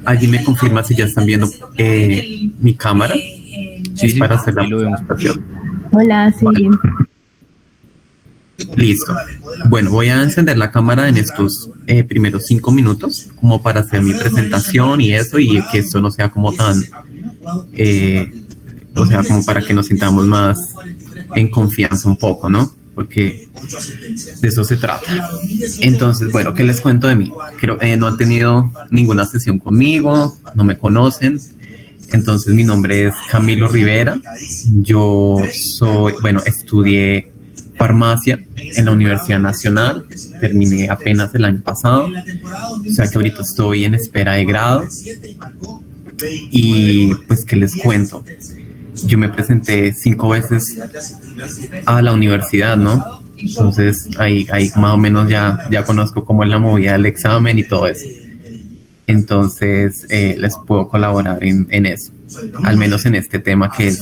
¿Alguien me confirma si ya están viendo mi cámara? Sí, sí, Para hacer la ahí lo vemos. presentación. Hola, sí. Vale. Listo. Bueno, voy a encender la cámara en estos primeros 5 minutos como para hacer mi presentación y eso, y que esto no sea como tan, o sea, como para que nos sintamos más en confianza un poco, ¿no? Porque de eso se trata. Entonces, bueno, ¿qué les cuento de mí? Creo, no han tenido ninguna sesión conmigo, no me conocen. Entonces, mi nombre es Camilo Rivera. Yo soy, bueno, estudié farmacia en la Universidad Nacional. Terminé apenas el año pasado. O sea que ahorita estoy en espera de grado. Y pues, ¿qué les cuento? Yo me presenté 5 veces a la universidad, ¿no? Entonces, ahí más o menos ya conozco cómo es la movida del examen y todo eso. Entonces, les puedo colaborar en eso, al menos en este tema que es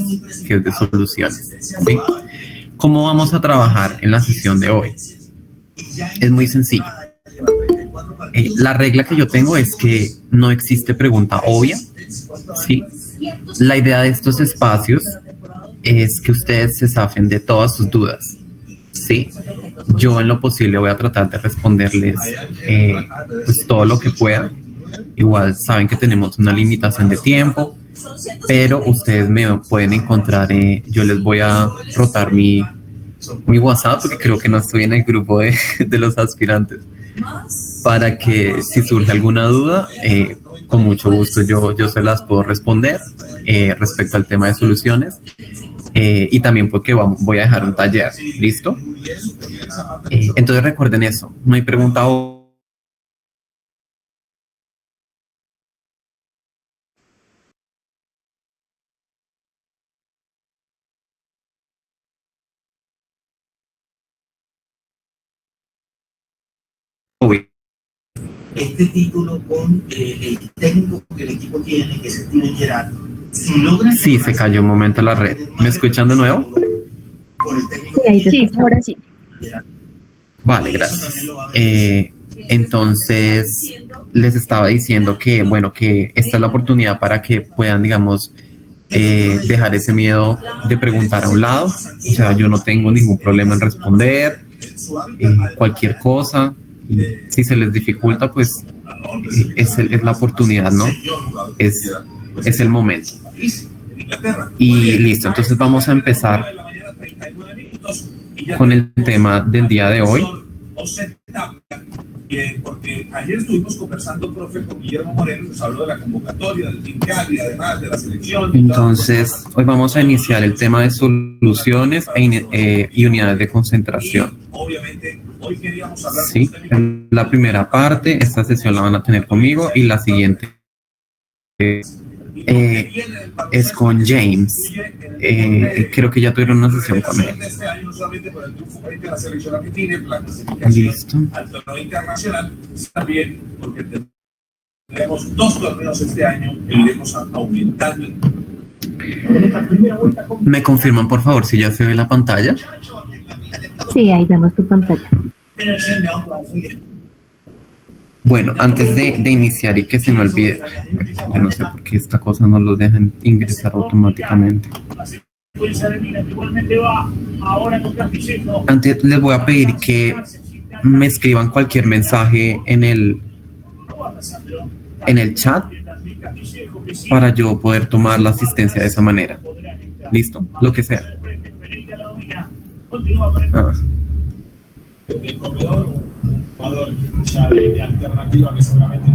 de soluciones, ¿sí? ¿Cómo vamos a trabajar en la sesión de hoy? Es muy sencillo. La regla que yo tengo es que no existe pregunta obvia, ¿sí? La idea de estos espacios es que ustedes se zafen de todas sus dudas, ¿sí? Yo en lo posible voy a tratar de responderles pues todo lo que pueda. Igual saben que tenemos una limitación de tiempo, pero ustedes me pueden encontrar, yo les voy a rotar mi WhatsApp porque creo que no estoy en el grupo de los aspirantes, para que si surge alguna duda, con mucho gusto yo se las puedo responder respecto al tema de soluciones. Y también porque voy a dejar un taller, ¿listo? Entonces recuerden eso, no hay pregunta obvia. Este título con el técnico que el equipo tiene, que es Steven Gerrard, si logra... Sí, se cayó un momento la red. ¿Me escuchan de nuevo? Sí, ahora sí. Vale, gracias. Entonces, les estaba diciendo que, bueno, que esta es la oportunidad para que puedan, digamos, dejar ese miedo de preguntar a un lado. O sea, yo no tengo ningún problema en responder cualquier cosa. Y si se les dificulta, pues es la oportunidad, ¿no? Es el momento. Y listo, entonces vamos a empezar con el tema del día de hoy. Porque ayer estuvimos conversando, profe, con Guillermo Moreno, nos habló de la convocatoria del Team Cali, además de la selección. Entonces, hoy vamos a iniciar el tema de soluciones y unidades de concentración. Obviamente, hoy queríamos hablar. Sí, en la primera parte, esta sesión la van a tener conmigo y la siguiente es con James. Creo que ya tuvieron una sesión con él. Listo. Internacional, también porque tenemos 2 torneos este año que iremos aumentando. ¿Me confirman, por favor, si ya se ve la pantalla? Sí, ahí vemos tu pantalla. Bueno, antes de iniciar y que se me olvide, yo no sé por qué esta cosa no lo dejan ingresar automáticamente. Antes les voy a pedir que me escriban cualquier mensaje en el chat para yo poder tomar la asistencia de esa manera. ¿Listo? Lo que sea. Ah.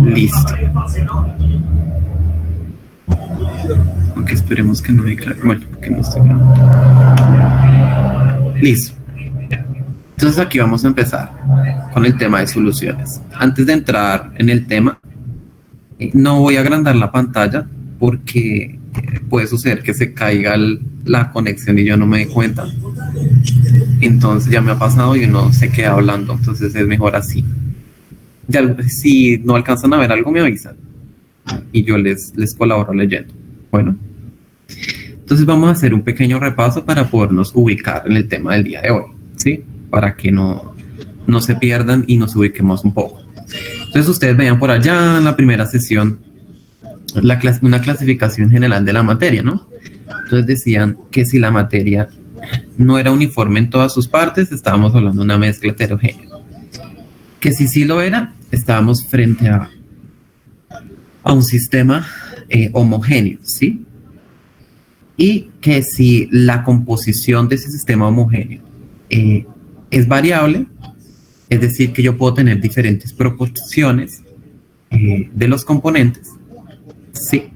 Listo. Aunque esperemos que no diga. Bueno, que no esté grabando. Listo. Entonces aquí vamos a empezar con el tema de soluciones. Antes de entrar en el tema, no voy a agrandar la pantalla porque puede suceder que se caiga la conexión y yo no me dé cuenta. Entonces ya me ha pasado y uno se queda hablando, entonces es mejor así. Ya, si no alcanzan a ver algo, me avisan y yo les colaboro leyendo. Bueno, entonces vamos a hacer un pequeño repaso para podernos ubicar en el tema del día de hoy, ¿sí? Para que no se pierdan y nos ubiquemos un poco. Entonces ustedes vean por allá en la primera sesión una clasificación general de la materia, ¿no? Entonces decían que si la materia no era uniforme en todas sus partes, estábamos hablando de una mezcla heterogénea. Que si sí lo era, estábamos frente a un sistema homogéneo, ¿sí? Y que si la composición de ese sistema homogéneo es variable, es decir, que yo puedo tener diferentes proporciones de los componentes, sí,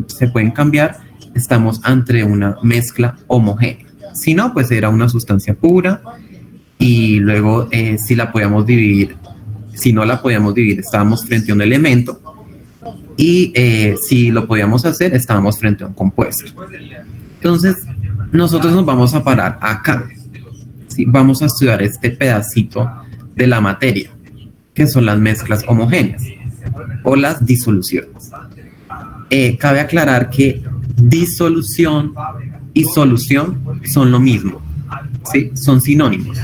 se pueden cambiar, estamos ante una mezcla homogénea. Si no, pues era una sustancia pura y luego si la podíamos dividir, si no la podíamos dividir, estábamos frente a un elemento y si lo podíamos hacer, estábamos frente a un compuesto. Entonces, nosotros nos vamos a parar acá. ¿Sí? Vamos a estudiar este pedacito de la materia, que son las mezclas homogéneas o las disoluciones. Cabe aclarar que disolución y solución son lo mismo, ¿sí? Son sinónimos.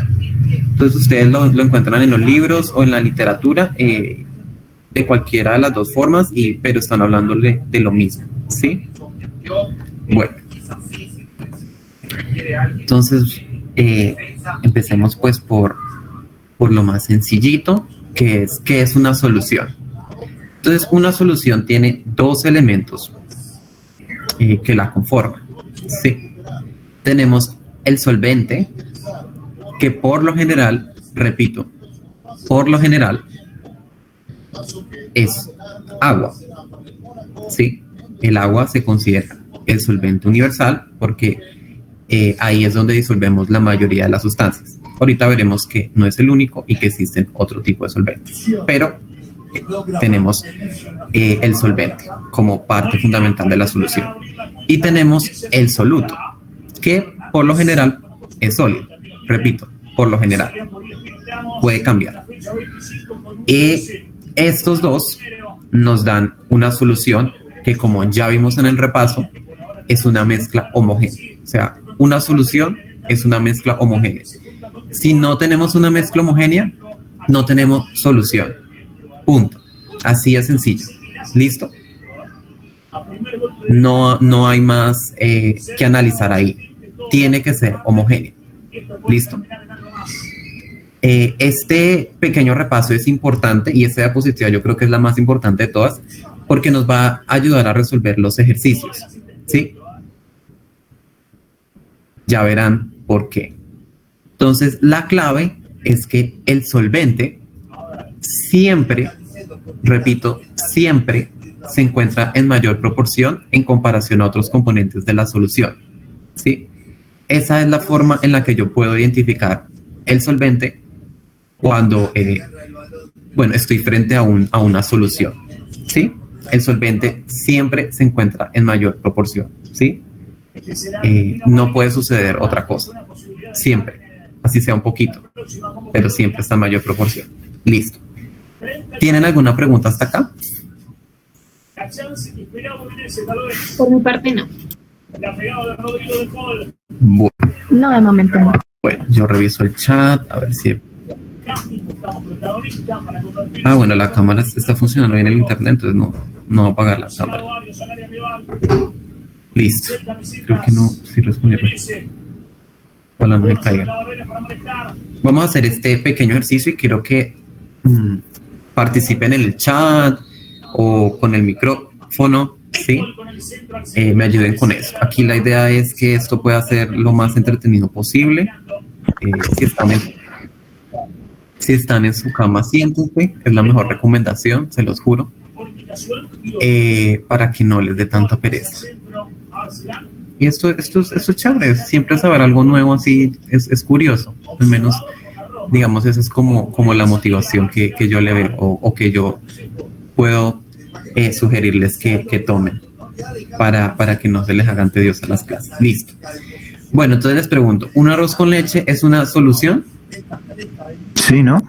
Entonces ustedes lo encuentran en los libros o en la literatura de cualquiera de las dos formas, pero están hablando de lo mismo, ¿sí? Bueno. Entonces, empecemos pues por lo más sencillito, que es una solución. Entonces, una solución tiene dos elementos que la conforman. Sí. Tenemos el solvente, que por lo general, repito, por lo general es agua. Sí. El agua se considera el solvente universal porque ahí es donde disolvemos la mayoría de las sustancias. Ahorita veremos que no es el único y que existen otro tipo de solventes, pero tenemos el solvente como parte fundamental de la solución. Y tenemos el soluto, que por lo general es sólido. Repito, por lo general. Puede cambiar. Y estos dos nos dan una solución que, como ya vimos en el repaso, es una mezcla homogénea. O sea, una solución es una mezcla homogénea. Si no tenemos una mezcla homogénea, no tenemos solución. Punto. Así de sencillo. ¿Listo? No hay más que analizar ahí. Tiene que ser homogéneo. ¿Listo? Este pequeño repaso es importante y esta diapositiva yo creo que es la más importante de todas porque nos va a ayudar a resolver los ejercicios. ¿Sí? Ya verán por qué. Entonces, la clave es que el solvente siempre, repito, siempre se encuentra en mayor proporción en comparación a otros componentes de la solución. ¿Sí? Esa es la forma en la que yo puedo identificar el solvente cuando, estoy frente a una solución. ¿Sí? El solvente siempre se encuentra en mayor proporción. ¿Sí? No puede suceder otra cosa. Siempre. Así sea un poquito. Pero siempre está en mayor proporción. Listo. ¿Tienen alguna pregunta hasta acá? Por mi parte, no. Bueno. No, de momento no. Bueno, yo reviso el chat, a ver si... bueno, la cámara está funcionando bien en el internet, entonces no va a apagar la cámara. Listo. Creo que no, sí respondieron. Ojalá no me caiga. Vamos a hacer este pequeño ejercicio y quiero que participen en el chat o con el micrófono, ¿sí? Me ayuden con eso. Aquí la idea es que esto pueda ser lo más entretenido posible. Si están en su cama, siéntense, es la mejor recomendación, se los juro, para que no les dé tanta pereza. Y esto es chévere, siempre saber algo nuevo así es curioso, al menos, digamos, esa es como la motivación que yo le veo o que yo puedo sugerirles que tomen para que no se les hagan tediosas las clases. Listo. Bueno, entonces les pregunto, ¿un arroz con leche es una solución? Sí, ¿no?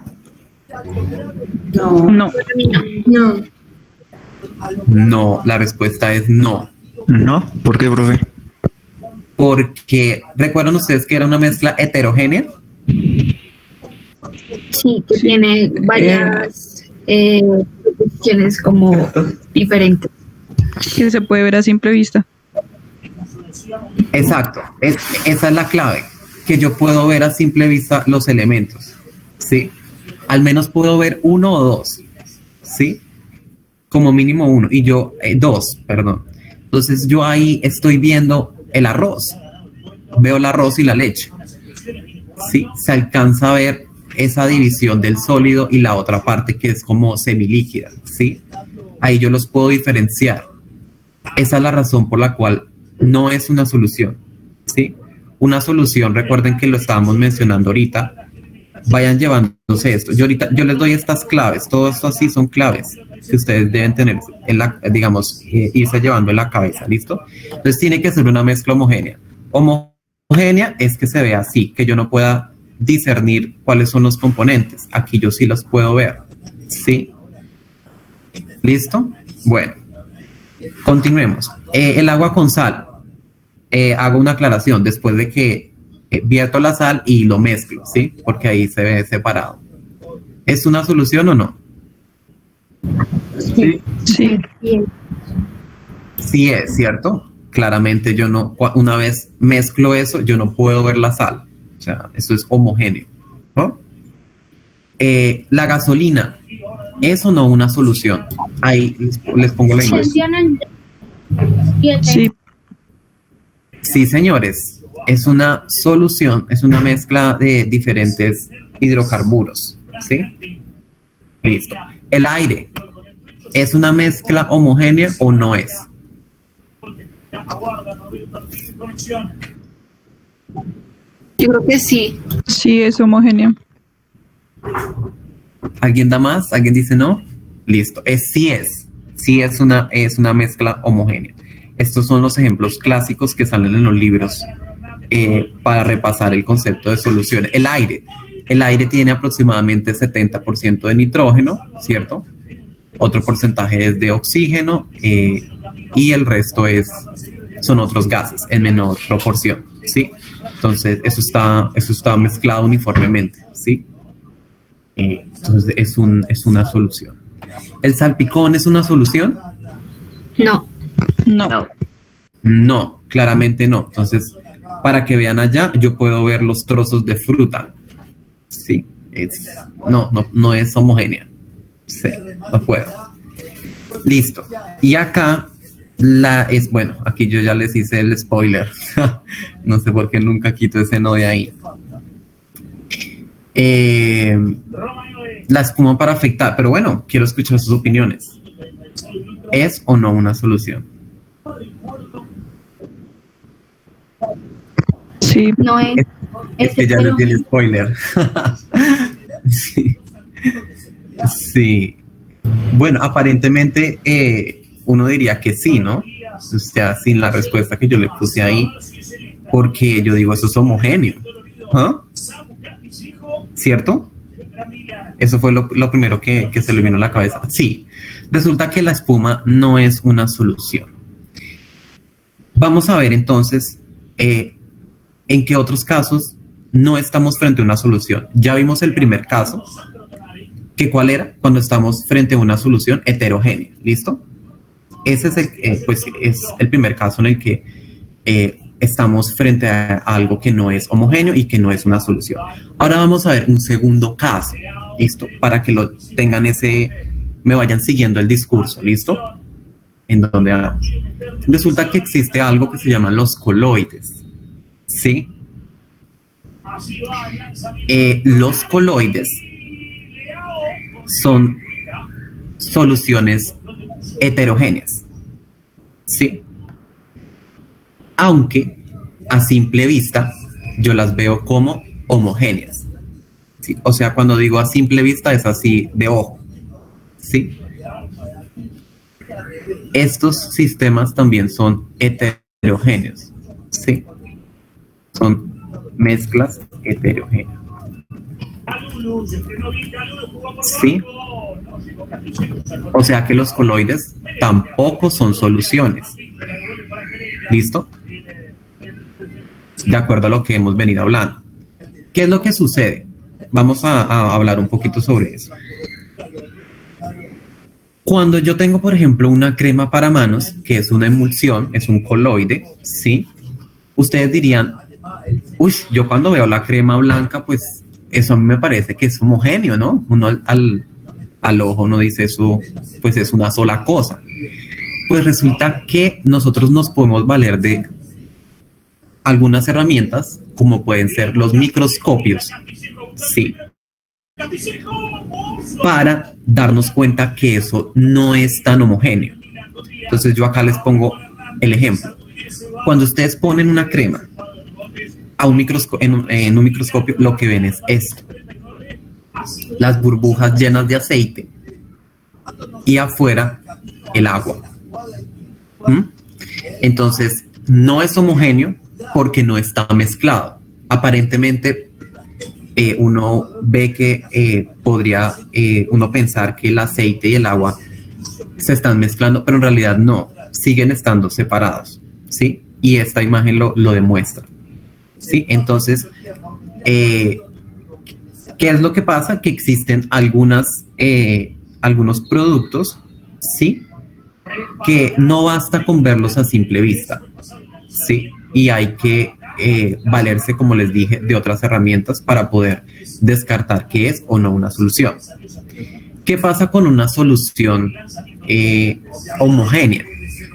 No, la respuesta es no. ¿No? ¿Por qué, profe? Porque, ¿recuerdan ustedes que era una mezcla heterogénea? Sí, que tiene varias proporciones como diferentes. Que se puede ver a simple vista. Exacto, esa es la clave, que yo puedo ver a simple vista los elementos, ¿sí? Al menos puedo ver uno o dos, ¿sí? Como mínimo uno, y yo, dos, perdón. Entonces yo ahí estoy viendo el arroz, veo el arroz y la leche, ¿sí? Se alcanza a ver esa división del sólido y la otra parte que es como semilíquida, ¿sí? Ahí yo los puedo diferenciar. Esa es la razón por la cual no es una solución, ¿sí? Una solución, recuerden que lo estábamos mencionando ahorita, vayan llevándose esto. Yo les doy estas claves, todo esto así son claves que ustedes deben tener, irse llevando en la cabeza, ¿listo? Entonces tiene que ser una mezcla homogénea. Homogénea es que se vea así, que yo no pueda discernir cuáles son los componentes. Aquí yo sí los puedo ver, ¿sí? ¿Listo? Bueno, continuemos. El agua con sal. Hago una aclaración después de que vierto la sal y lo mezclo, ¿sí? Porque ahí se ve separado. ¿Es una solución o no? Sí. Sí. Sí es, ¿cierto? Claramente yo no, una vez mezclo eso, yo no puedo ver la sal. O sea, eso es homogéneo, ¿no? La gasolina, ¿es o no una solución? Ahí les pongo la imagen. Sí. Sí, señores, es una solución, es una mezcla de diferentes hidrocarburos, ¿sí? Listo. El aire, ¿es una mezcla homogénea o no es? Yo creo que sí. Sí, es homogéneo. ¿Alguien da más? ¿Alguien dice no? Listo. Sí es una mezcla homogénea. Estos son los ejemplos clásicos que salen en los libros para repasar el concepto de solución. El aire tiene aproximadamente 70% de nitrógeno, ¿cierto? Otro porcentaje es de oxígeno y el resto son otros gases en menor proporción, ¿sí? Entonces, eso está mezclado uniformemente, ¿sí? Entonces, es una solución. ¿El salpicón es una solución? No. No. No, claramente no. Entonces, para que vean allá, yo puedo ver los trozos de fruta. Sí, no es homogénea. Sí, no puedo. Listo. Y acá bueno, aquí yo ya les hice el spoiler. No sé por qué nunca quito ese no de ahí. La espuma para afectar, pero bueno, quiero escuchar sus opiniones. ¿Es o no una solución? Sí. No es. Es que ya les di el spoiler. Sí. Sí. Bueno, aparentemente uno diría que sí, ¿no? O sea, sin la respuesta que yo le puse ahí, porque yo digo, eso es homogéneo. ¿Ah? ¿Cierto? Eso fue lo primero que se le vino a la cabeza. Sí, resulta que la espuma no es una solución. Vamos a ver entonces en qué otros casos no estamos frente a una solución. Ya vimos el primer caso, que ¿cuál era? Cuando estamos frente a una solución heterogénea, ¿listo? Ese es el primer caso en el que estamos frente a algo que no es homogéneo y que no es una solución. Ahora vamos a ver un segundo caso, ¿listo? Para que lo tengan me vayan siguiendo el discurso, ¿listo? En donde hablamos. Resulta que existe algo que se llaman los coloides, ¿sí? Los coloides son soluciones heterogéneas, ¿sí? Aunque a simple vista yo las veo como homogéneas, ¿sí? O sea, cuando digo a simple vista es así de ojo, ¿sí? Estos sistemas también son heterogéneos, ¿sí? Son mezclas heterogéneas. ¿Sí? O sea que los coloides tampoco son soluciones. ¿Listo? De acuerdo a lo que hemos venido hablando. ¿Qué es lo que sucede? Vamos a hablar un poquito sobre eso. Cuando yo tengo, por ejemplo, una crema para manos, que es una emulsión, es un coloide, ¿sí? Ustedes dirían, uy, yo cuando veo la crema blanca, pues eso a mí me parece que es homogéneo, ¿no? Uno al ojo no dice eso, pues es una sola cosa. Pues resulta que nosotros nos podemos valer de algunas herramientas, como pueden ser los microscopios, sí, para darnos cuenta que eso no es tan homogéneo. Entonces yo acá les pongo el ejemplo. Cuando ustedes ponen una crema a un en un microscopio, lo que ven es esto. Las burbujas llenas de aceite y afuera el agua. Entonces no es homogéneo porque no está mezclado. Aparentemente uno ve que podría uno pensar que el aceite y el agua se están mezclando, pero en realidad no, siguen estando separados, ¿sí? Y esta imagen lo demuestra, ¿sí? Entonces, ¿qué es lo que pasa? Que existen algunos productos, ¿sí? Que no basta con verlos a simple vista, ¿sí? Y hay que valerse, como les dije, de otras herramientas para poder descartar que es o no una solución. ¿Qué pasa con una solución homogénea?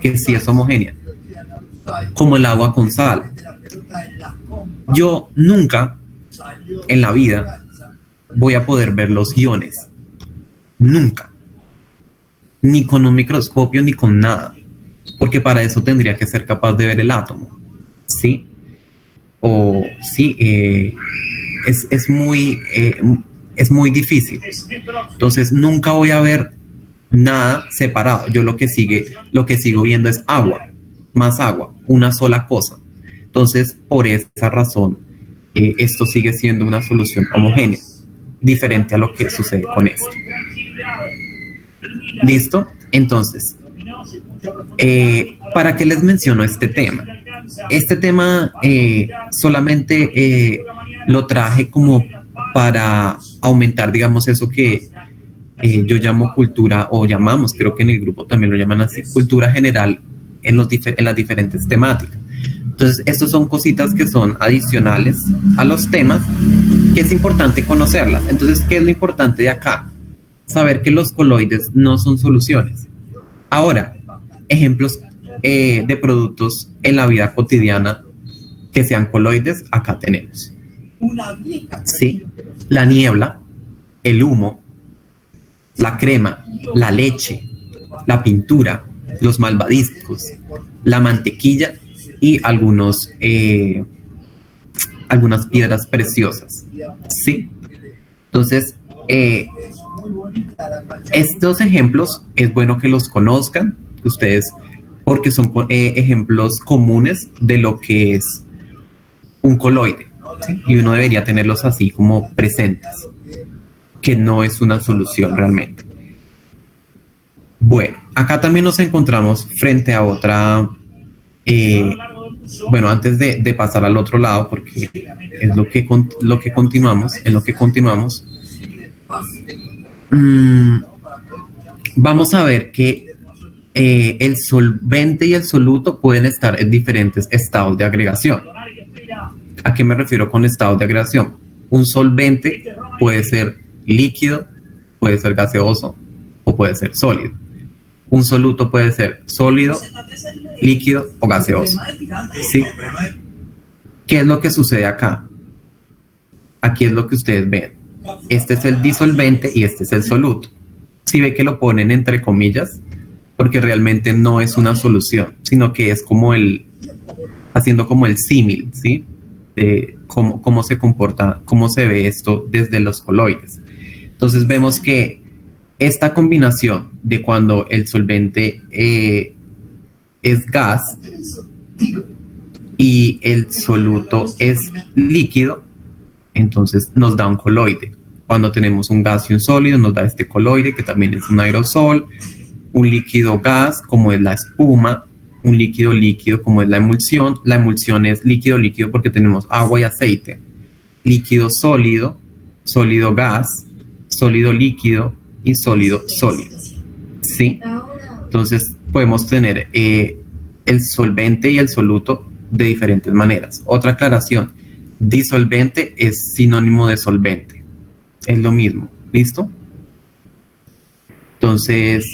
Que sí es homogénea, como el agua con sal. Yo nunca en la vida voy a poder ver los iones. Nunca. Ni con un microscopio ni con nada. Porque para eso tendría que ser capaz de ver el átomo. ¿Sí? O sí, es muy difícil. Entonces nunca voy a ver nada separado. Yo lo que sigo viendo es agua, más agua, una sola cosa. Entonces, por esa razón, esto sigue siendo una solución homogénea, diferente a lo que sucede con esto. ¿Listo? Entonces, ¿para qué les menciono este tema? Este tema solamente lo traje como para aumentar, digamos, eso que yo llamo cultura, o llamamos, creo que en el grupo también lo llaman así, cultura general en las diferentes temáticas. Entonces, estas son cositas que son adicionales a los temas, que es importante conocerlas. Entonces, ¿qué es lo importante de acá? Saber que los coloides no son soluciones. Ahora, ejemplos de productos en la vida cotidiana que sean coloides, acá tenemos. Sí, la niebla, el humo, la crema, la leche, la pintura, los malvaviscos, la mantequilla y algunas piedras preciosas. Sí, entonces estos ejemplos es bueno que los conozcan ustedes, porque son ejemplos comunes de lo que es un coloide, ¿sí? Y uno debería tenerlos así como presentes, que no es una solución realmente. Bueno, acá también nos encontramos frente a otra, bueno, antes de pasar al otro lado, porque es lo que continuamos, vamos a ver que el solvente y el soluto pueden estar en diferentes estados de agregación. ¿A qué me refiero con estados de agregación? Un solvente puede ser líquido, puede ser gaseoso o puede ser sólido. Un soluto puede ser sólido, líquido o gaseoso. ¿Sí? ¿Qué es lo que sucede acá? Aquí es lo que ustedes ven. Este es el disolvente y este es el soluto. Si ve que lo ponen entre comillas, porque realmente no es una solución, sino que es como haciendo como el símil, ¿sí? De cómo se comporta, cómo se ve esto desde los coloides. Entonces vemos que esta combinación de cuando el solvente es gas y el soluto es líquido, entonces nos da un coloide. Cuando tenemos un gas y un sólido, nos da este coloide, que también es un aerosol. Un líquido gas, como es la espuma. Un líquido líquido, como es la emulsión. La emulsión es líquido líquido porque tenemos agua y aceite. Líquido sólido, sólido gas, sólido líquido y sólido sólido. ¿sí? Entonces podemos tener el solvente y el soluto de diferentes maneras. Otra aclaración, disolvente es sinónimo de solvente, es lo mismo, ¿listo? Entonces,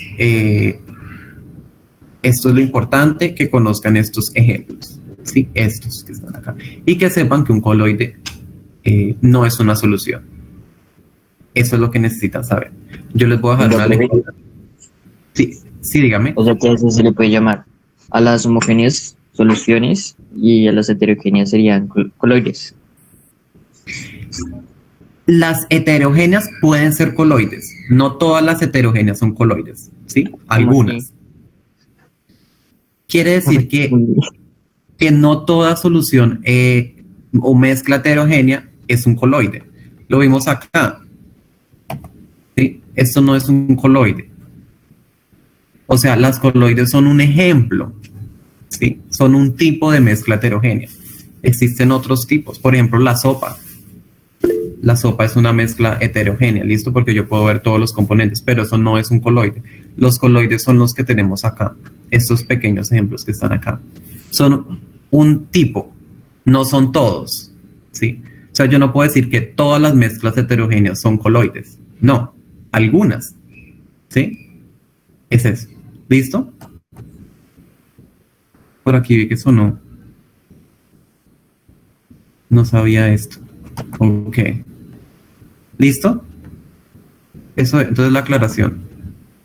esto es lo importante, que conozcan estos ejemplos, ¿sí? Estos que están acá. Y que sepan que un coloide no es una solución. Eso es lo que necesitan saber. Yo les voy a dejar una lectura. Sí, sí, dígame. O sea que a eso se le puede llamar a las homogéneas soluciones y a las heterogéneas serían coloides. Las heterogéneas pueden ser coloides. No todas las heterogéneas son coloides, ¿sí? Algunas. Quiere decir que no toda solución o mezcla heterogénea es un coloide. Lo vimos acá. ¿Sí? Esto no es un coloide. O sea, las coloides son un ejemplo, ¿sí? Son un tipo de mezcla heterogénea. Existen otros tipos, por ejemplo, la sopa. La sopa es una mezcla heterogénea, ¿listo? Porque yo puedo ver todos los componentes, pero eso no es un coloide. Los coloides son los que tenemos acá. Estos pequeños ejemplos que están acá. Son un tipo, no son todos, ¿sí? O sea, yo no puedo decir que todas las mezclas heterogéneas son coloides. No, algunas, ¿sí? Es eso. ¿Listo? Por aquí vi que sonó. No sabía esto. Ok. ¿Listo? Eso, entonces la aclaración.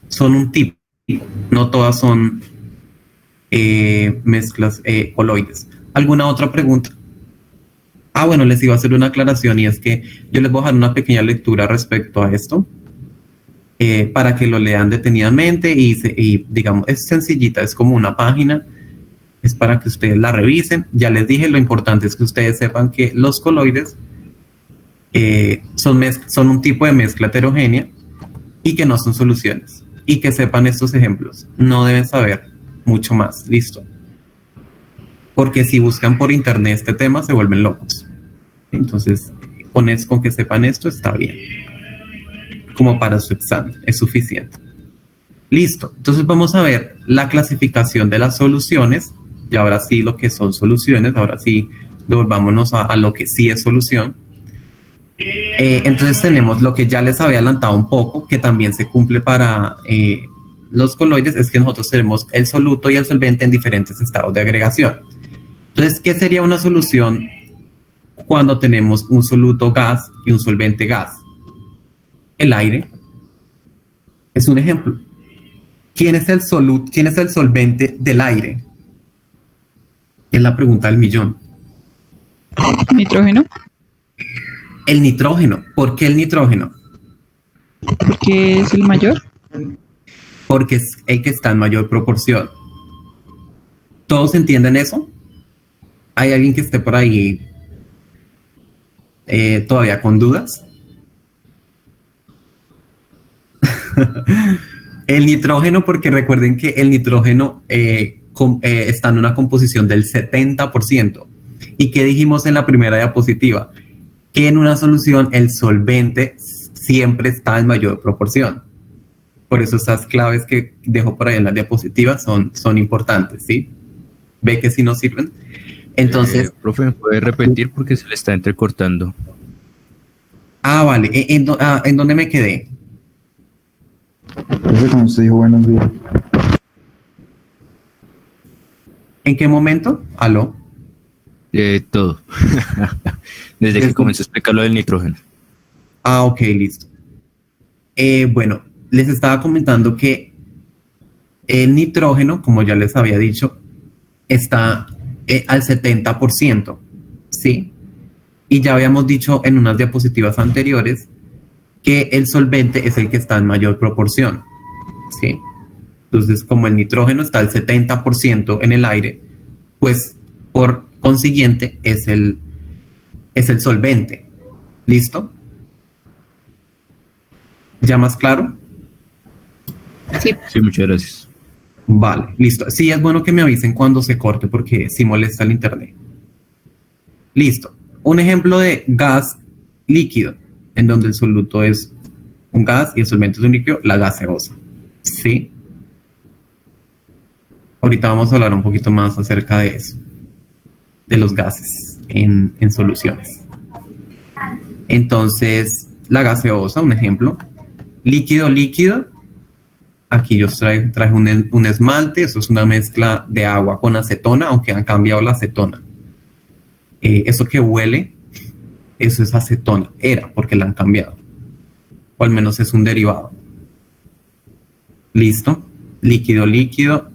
Son un tipo. No todas son mezclas coloides. ¿Alguna otra pregunta? Ah, bueno, les iba a hacer una aclaración y es que yo les voy a dejar una pequeña lectura respecto a esto. Para que lo lean detenidamente y digamos, es sencillita, es como una página, es para que ustedes la revisen. Ya les dije, lo importante es que ustedes sepan que los coloides son un tipo de mezcla heterogénea y que no son soluciones, y que sepan estos ejemplos. No deben saber mucho más, listo, porque si buscan por internet este tema se vuelven locos. Entonces, con que sepan esto está bien. Como para su examen, es suficiente. Listo, entonces vamos a ver la clasificación de las soluciones, y ahora sí lo que son soluciones, ahora sí volvámonos a lo que sí es solución. Entonces tenemos lo que ya les había adelantado un poco, que también se cumple para los coloides, es que nosotros tenemos el soluto y el solvente en diferentes estados de agregación. Entonces, ¿qué sería una solución cuando tenemos un soluto gas y un solvente gas? El aire es un ejemplo. ¿Quién es el solvente del aire? Es la pregunta del millón. Nitrógeno, El nitrógeno. ¿Por qué el nitrógeno? porque es el mayor. Porque es el que está en mayor proporción. ¿Todos entienden eso? ¿Hay alguien que esté por ahí todavía con dudas? El nitrógeno, porque recuerden que el nitrógeno está en una composición del 70%. ¿Y qué dijimos en la primera diapositiva? Que en una solución el solvente siempre está en mayor proporción. Por eso esas claves que dejo por ahí en las diapositivas son importantes, ¿sí? ¿Ve que sí nos sirven? Entonces... profe, ¿me puede repetir porque se le está entrecortando? Ah, vale. ¿En dónde me quedé? Profe, como usted dijo, buenos días. ¿En qué momento? ¿Aló? Todo. Desde que comenzó a explicar lo del nitrógeno. Ah, ok, listo. Bueno, les estaba comentando que el nitrógeno, como ya les había dicho, está al 70%, ¿sí? Y ya habíamos dicho en unas diapositivas anteriores que el solvente es el que está en mayor proporción, ¿sí? Entonces, como el nitrógeno está al 70% en el aire, pues por consiguiente es el solvente. ¿Listo? ¿Ya más claro? Sí. Sí, muchas gracias. Vale, listo. Sí, es bueno que me avisen cuando se corte porque sí molesta el internet. Listo. Un ejemplo de gas líquido, en donde el soluto es un gas y el solvente es un líquido, la gaseosa. ¿Sí? ahorita vamos a hablar un poquito más acerca de eso, de los gases en soluciones. Entonces, la gaseosa, un ejemplo, líquido, líquido. Aquí yo traje un esmalte, eso es una mezcla de agua con acetona, aunque han cambiado la acetona. Eso que huele, eso es acetona, era porque la han cambiado. O al menos es un derivado. Listo. Líquido, líquido.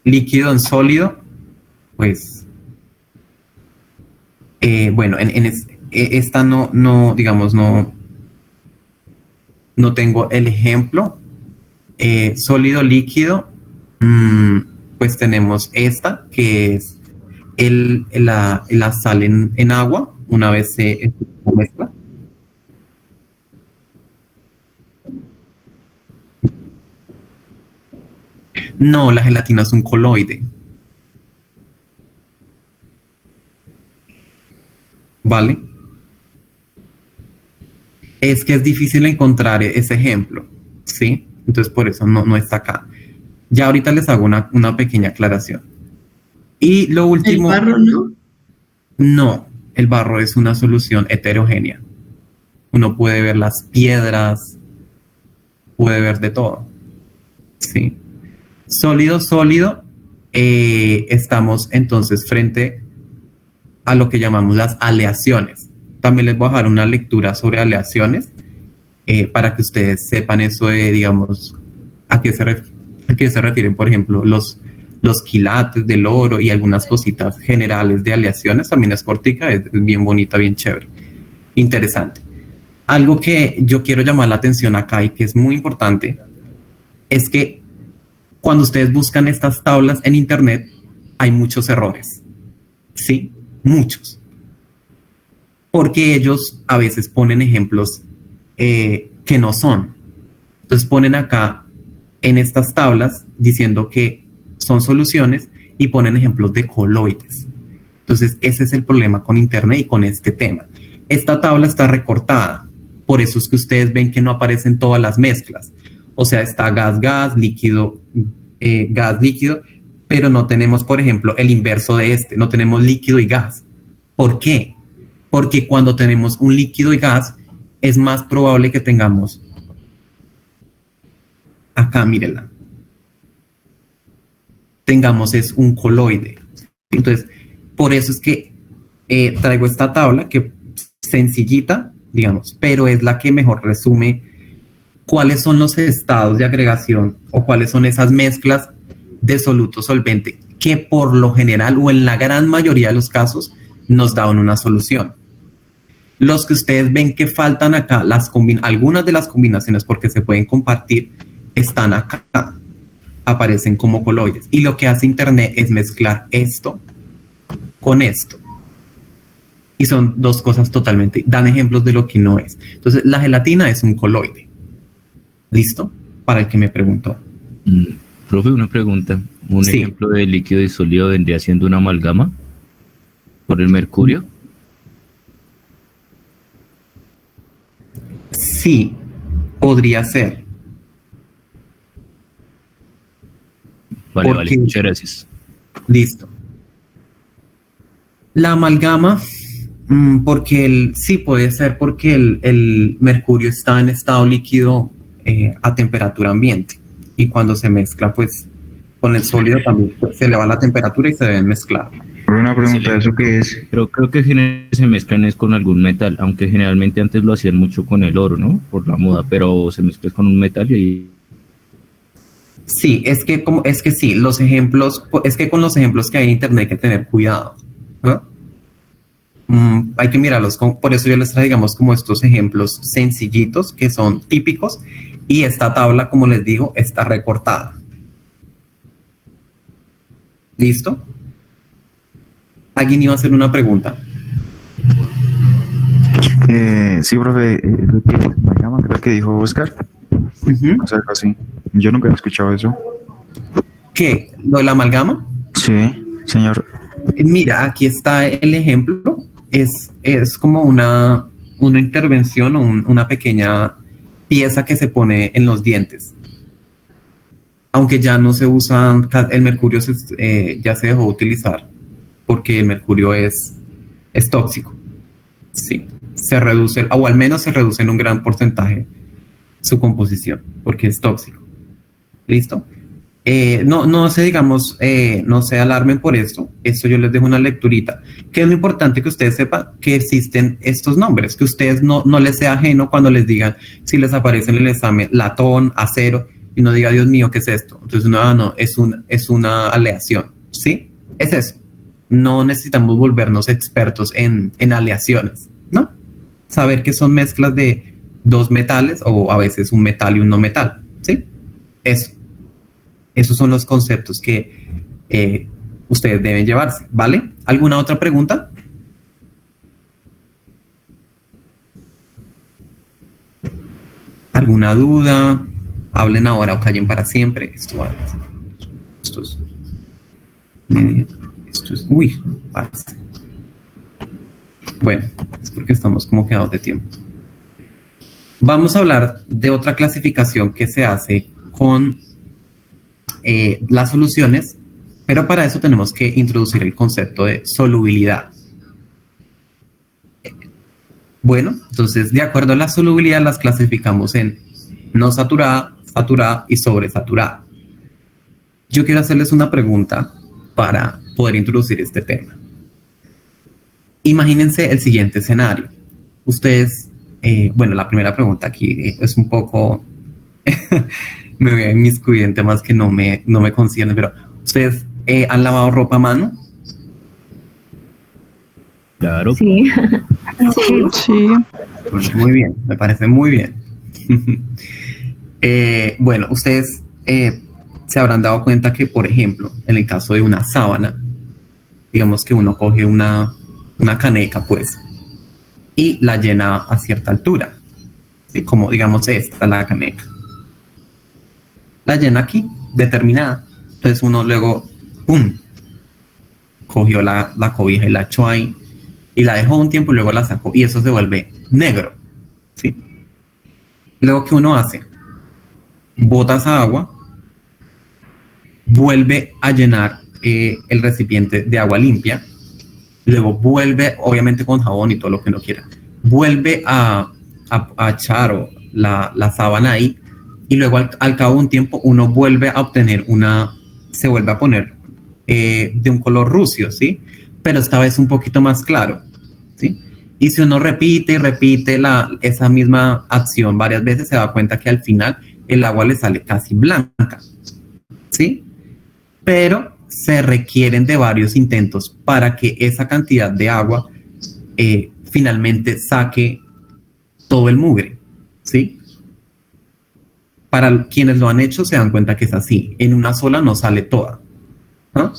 Líquido en sólido, pues, bueno, esta no, digamos, no tengo el ejemplo. Sólido, líquido, pues tenemos esta, que es la sal en agua, una vez se mezcla. No, la gelatina es un coloide. ¿Vale? Es que es difícil encontrar ese ejemplo, ¿sí? Entonces por eso no está acá. Ya ahorita les hago una pequeña aclaración. Y lo último... ¿El barro no? No, el barro es una solución heterogénea. Uno puede ver las piedras, puede ver de todo, ¿sí? Sólido, sólido, estamos entonces frente a lo que llamamos las aleaciones. También les voy a dejar una lectura sobre aleaciones para que ustedes sepan eso de, digamos, a qué se refieren, por ejemplo, los quilates del oro y algunas cositas generales de aleaciones. También es cortica, es bien bonita, bien chévere, interesante. Algo que yo quiero llamar la atención acá y que es muy importante es que cuando ustedes buscan estas tablas en internet, hay muchos errores, ¿sí? Muchos. Porque ellos a veces ponen ejemplos que no son. Entonces ponen acá en estas tablas diciendo que son soluciones y ponen ejemplos de coloides. Entonces ese es el problema con internet y con este tema. Esta tabla está recortada. Por eso es que ustedes ven que no aparecen todas las mezclas. O sea, está gas, líquido, gas, líquido, pero no tenemos, por ejemplo, el inverso de este. No tenemos líquido y gas. ¿Por qué? Porque cuando tenemos un líquido y gas, es más probable que tengamos... Acá, mírenla. Tengamos es un coloide. Entonces, por eso es que traigo esta tabla que sencillita, digamos, pero es la que mejor resume cuáles son los estados de agregación o cuáles son esas mezclas de soluto solvente que por lo general o en la gran mayoría de los casos nos dan una solución. Los que ustedes ven que faltan acá, algunas de las combinaciones porque se pueden compartir, están acá, aparecen como coloides. Y lo que hace internet es mezclar esto con esto. Y son dos cosas totalmente, dan ejemplos de lo que no es. Entonces, la gelatina es un coloide. ¿Listo? Para el que me preguntó. Profe, una pregunta. ¿Un Sí. ejemplo de líquido y sólido vendría siendo una amalgama por el mercurio? Sí, podría ser. Vale, ¿Por vale, qué? muchas gracias. Listo. La amalgama, porque sí puede ser porque el mercurio está en estado líquido a temperatura ambiente y cuando se mezcla pues con el sólido también pues, se eleva la temperatura y se deben mezclar. Pero una pregunta, Sí. ¿eso qué es? Pero creo que generalmente se mezclan es con algún metal, aunque generalmente antes lo hacían mucho con el oro, ¿no? Por la moda, pero se mezcla con un metal y Sí, es que sí, los ejemplos, es que con los ejemplos que hay en internet hay que tener cuidado, ¿no? Hay que mirarlos, por eso yo les traigo, digamos, como estos ejemplos sencillitos que son típicos y esta tabla, como les digo, está recortada. ¿Listo? ¿Alguien iba a hacer una pregunta? Sí, profe, lo que me llama, creo que dijo Oscar, Ujú. o sea, algo así. Yo nunca he escuchado eso. ¿Qué? ¿Lo de la amalgama? Sí, señor. Mira, aquí está el ejemplo. Es como una intervención o una pequeña pieza que se pone en los dientes. aunque ya no se usa, el mercurio ya se dejó de utilizar porque el mercurio es tóxico. Sí, se reduce, o al menos se reduce en un gran porcentaje su composición porque es tóxico. ¿Listo? No se, digamos, no se alarmen por esto. Esto yo les dejo una lecturita. Que es muy importante que ustedes sepan que existen estos nombres, que ustedes no les sea ajeno cuando les digan, si les aparece en el examen latón, acero, y no diga, Dios mío, ¿qué es esto? Entonces, no, es una aleación, ¿sí? Es eso. No necesitamos volvernos expertos en aleaciones, ¿no? Saber que son mezclas de dos metales o a veces un metal y un no metal, ¿sí? Eso. Esos son los conceptos que ustedes deben llevarse, ¿vale? ¿Alguna otra pregunta? ¿Alguna duda? Hablen ahora o callen para siempre. Esto es uy, parce. Bueno, es porque estamos como quedados de tiempo. Vamos a hablar de otra clasificación que se hace con las soluciones, pero para eso tenemos que introducir el concepto de solubilidad. Bueno, entonces, de acuerdo a la solubilidad, las clasificamos en no saturada, saturada y sobresaturada. Yo quiero hacerles una pregunta para poder introducir este tema. Imagínense el siguiente escenario. Ustedes, bueno, la primera pregunta aquí es un poco... me voy a inmiscuir en temas que no me conciernen, pero ¿ustedes han lavado ropa a mano? Claro. Sí. Sí. Pues muy bien, me parece muy bien. Bueno, ustedes se habrán dado cuenta que, por ejemplo, en el caso de una sábana, digamos que uno coge una caneca, pues, y la llena a cierta altura, ¿sí? Como, digamos, esta, la caneca. La llena aquí, determinada. Entonces uno luego, ¡pum!, cogió la cobija y la echó ahí y la dejó un tiempo y luego la sacó y eso se vuelve negro, ¿sí? Luego, ¿qué uno hace? Bota esa agua, vuelve a llenar el recipiente de agua limpia, luego vuelve, obviamente con jabón y todo lo que uno quiera, vuelve a echar la sábana ahí. Y luego al cabo de un tiempo uno vuelve a obtener se vuelve a poner de un color rucio, ¿sí? Pero esta vez un poquito más claro, ¿sí? Y si uno repite y repite esa misma acción varias veces, se da cuenta que al final el agua le sale casi blanca, ¿sí? Pero se requieren de varios intentos para que esa cantidad de agua finalmente saque todo el mugre, ¿sí? Para quienes lo han hecho se dan cuenta que es así. En una sola no sale toda, ¿no?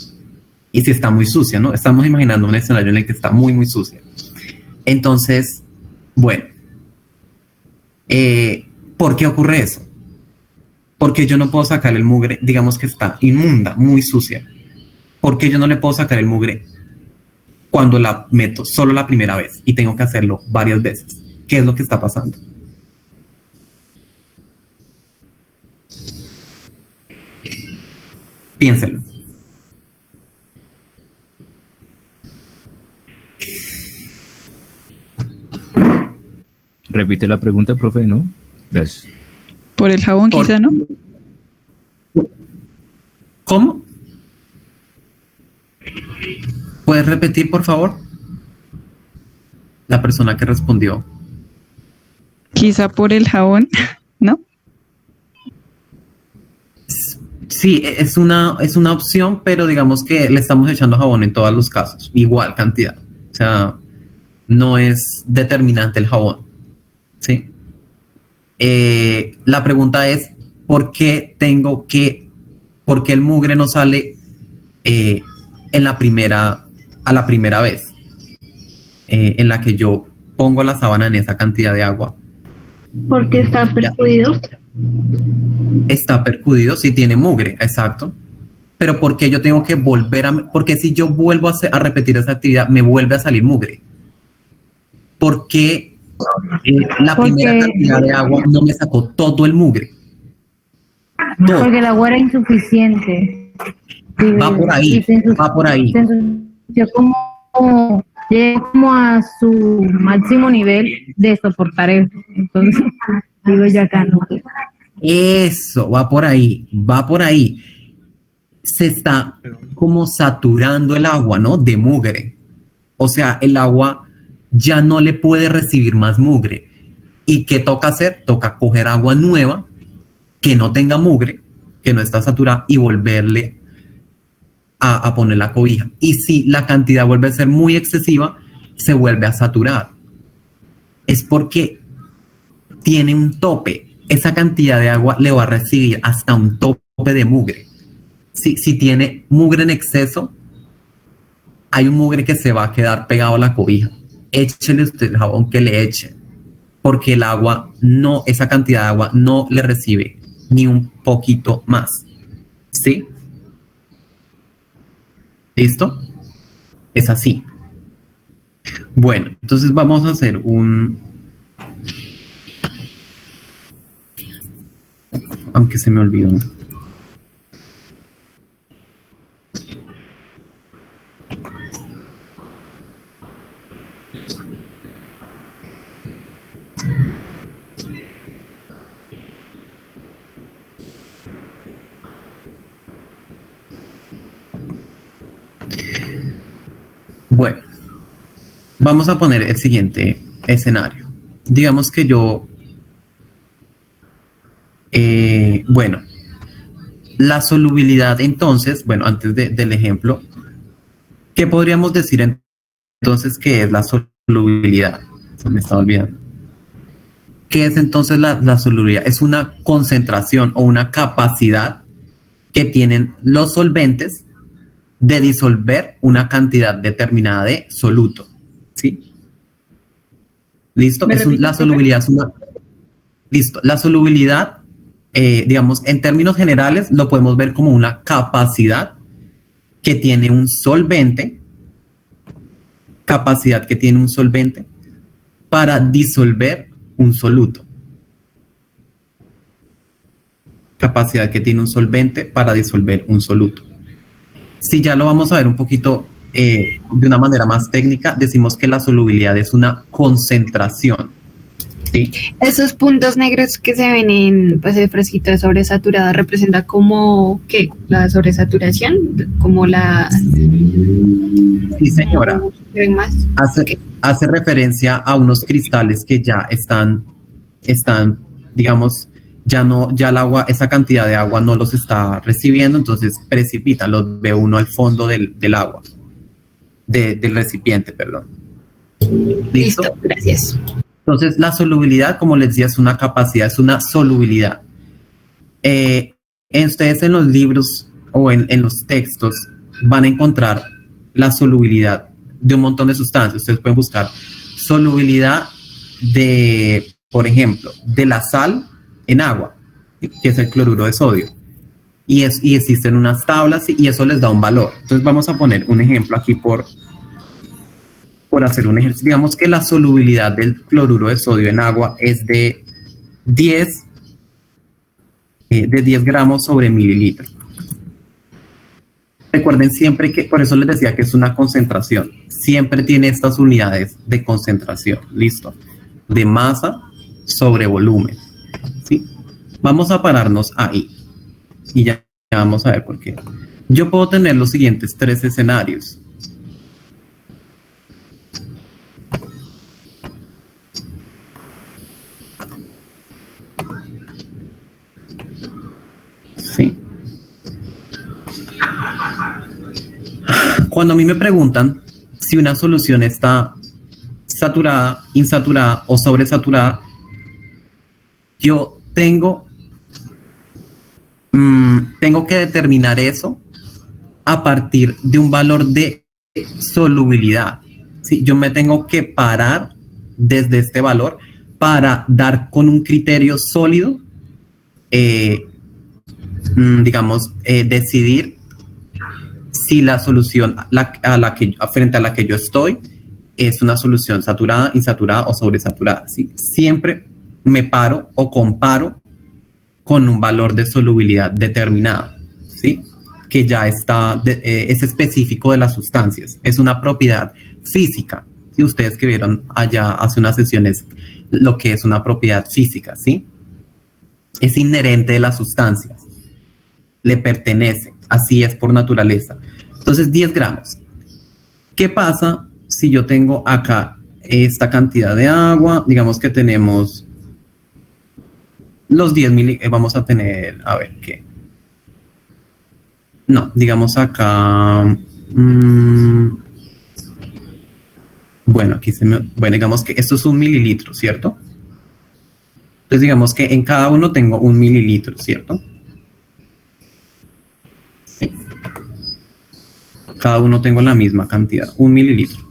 Y si está muy sucia, ¿no? Estamos imaginando un escenario en el que está muy, muy sucia. Entonces, bueno, ¿por qué ocurre eso? Porque yo no puedo sacar el mugre, digamos que está inmunda, muy sucia. ¿Por qué yo no le puedo sacar el mugre cuando la meto solo la primera vez y tengo que hacerlo varias veces? ¿Qué es lo que está pasando? Piénsenlo. Repite la pregunta, profe, ¿no? Gracias. Por el jabón, quizá, ¿no? ¿Cómo? ¿Puedes repetir, por favor? La persona que respondió. Quizá por el jabón, ¿no? Sí, es una opción, pero digamos que le estamos echando jabón en todos los casos, igual cantidad. O sea, no es determinante el jabón, ¿sí? La pregunta es, ¿por qué el mugre no sale a la primera vez en la que yo pongo la sábana en esa cantidad de agua? Porque está percudido. Está percudido, sí tiene mugre, exacto. Pero ¿por qué yo tengo que porque si yo vuelvo a repetir esa actividad, me vuelve a salir mugre? ¿Por qué la primera cantidad de agua no me sacó todo el mugre? Todo. Porque el agua era insuficiente. Sí, Va por ahí, y va por ahí. se ensució como, llegó como a su máximo nivel de soportar eso. Entonces, digo yo acá, ¿no? Eso, va por ahí, va por ahí. Se está como saturando el agua, ¿no? De mugre. O sea, el agua ya no le puede recibir más mugre. ¿Y qué toca hacer? Toca coger agua nueva que no tenga mugre, que no está saturada, y volverle a poner la cobija. Y si la cantidad vuelve a ser muy excesiva, se vuelve a saturar. Es porque tiene un tope. Esa cantidad de agua le va a recibir hasta un tope de mugre. Si tiene mugre en exceso, hay un mugre que se va a quedar pegado a la cobija. Échele usted el jabón que le eche, porque el agua no, esa cantidad de agua no le recibe ni un poquito más. ¿Sí? ¿Listo? Es así. Bueno, entonces vamos a hacer aunque se me olvidó. Bueno, vamos a poner el siguiente escenario. Digamos que yo, bueno, la solubilidad entonces, bueno, antes del ejemplo, ¿qué podríamos decir entonces que es la solubilidad? Se me está olvidando. ¿Qué es entonces la solubilidad? Es una concentración o una capacidad que tienen los solventes de disolver una cantidad determinada de soluto. ¿Sí? ¿Listo? La solubilidad es una... Listo. La solubilidad, digamos, en términos generales, lo podemos ver como una capacidad que tiene un solvente, para disolver un soluto. Capacidad que tiene un solvente para disolver un soluto. Si ya lo vamos a ver un poquito de una manera más técnica, decimos que la solubilidad es una concentración. ¿Sí? Esos puntos negros que se ven en pues, el fresquito de sobresaturada representa como ¿qué? La sobresaturación, como la... Sí, señora. ¿Ven más? Hace referencia a unos cristales que ya están, digamos, ya el agua, esa cantidad de agua no los está recibiendo, entonces precipita, los ve uno al fondo del agua, del recipiente, perdón. ¿Listo? Gracias. Entonces, la solubilidad, como les decía, es una capacidad, es una solubilidad. Ustedes en los libros o en los textos van a encontrar la solubilidad de un montón de sustancias. Ustedes pueden buscar solubilidad de, por ejemplo, de la sal en agua, que es el cloruro de sodio. Y existen unas tablas y eso les da un valor. Entonces vamos a poner un ejemplo aquí por hacer un ejercicio. Digamos que la solubilidad del cloruro de sodio en agua es de 10 gramos sobre mililitro. Recuerden siempre que, por eso les decía que es una concentración. Siempre tiene estas unidades de concentración. ¿Listo? De masa sobre volumen. ¿Sí? Vamos a pararnos ahí. Y ya vamos a ver por qué. Yo puedo tener los siguientes 3 escenarios. Sí. Cuando a mí me preguntan si una solución está saturada, insaturada o sobresaturada, yo tengo que determinar eso a partir de un valor de solubilidad. ¿Sí? Yo me tengo que parar desde este valor para dar con un criterio sólido, digamos, decidir si la solución frente a la que yo estoy es una solución saturada, insaturada o sobresaturada. ¿Sí? Siempre me paro o comparo con un valor de solubilidad determinado, ¿sí? Que ya está, es específico de las sustancias, es una propiedad física. Si ustedes que vieron allá hace unas sesiones lo que es una propiedad física, ¿sí? Es inherente de las sustancias, le pertenece, así es por naturaleza. Entonces, 10 gramos. ¿Qué pasa si yo tengo acá esta cantidad de agua? Digamos que tenemos los 10 miligramos, vamos a tener, a ver, ¿qué? No, digamos acá, bueno, aquí bueno, digamos que esto es 1 mililitro, ¿cierto? Entonces digamos que en cada uno tengo 1 mililitro, ¿cierto? Sí. Cada uno tengo la misma cantidad, 1 mililitro.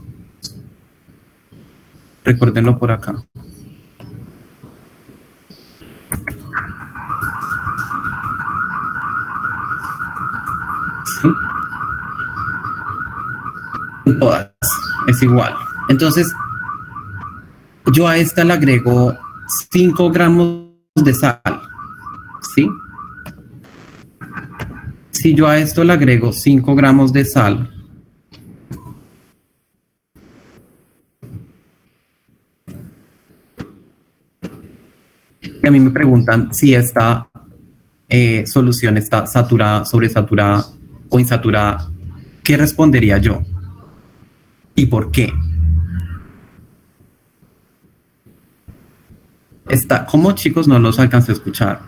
Recuérdenlo por acá. ¿Sí? Todas, es igual. Entonces, yo a esta le agrego 5 gramos de sal, ¿sí? Si yo a esto le agrego 5 gramos de sal, y a mí me preguntan si esta solución está saturada, sobresaturada o insaturada, ¿qué respondería yo? ¿Y por qué? ¿Cómo, chicos? No los alcancé a escuchar.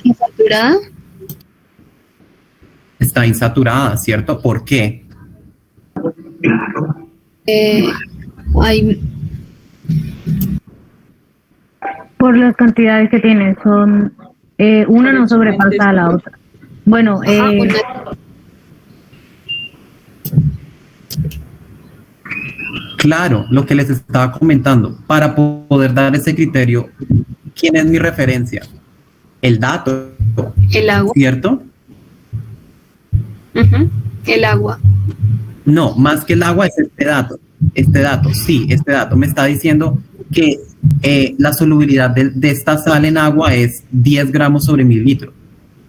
¿Insaturada? Está insaturada, ¿cierto? ¿Por qué? Hay Por las cantidades que tiene, son una no sobrepasa a la otra. Bueno, Claro, lo que les estaba comentando, para poder dar ese criterio, ¿quién es mi referencia? El dato, el agua. ¿cierto? El agua. No, más que el agua es este dato, sí, este dato me está diciendo que la solubilidad de esta sal en agua es 10 gramos sobre mililitro.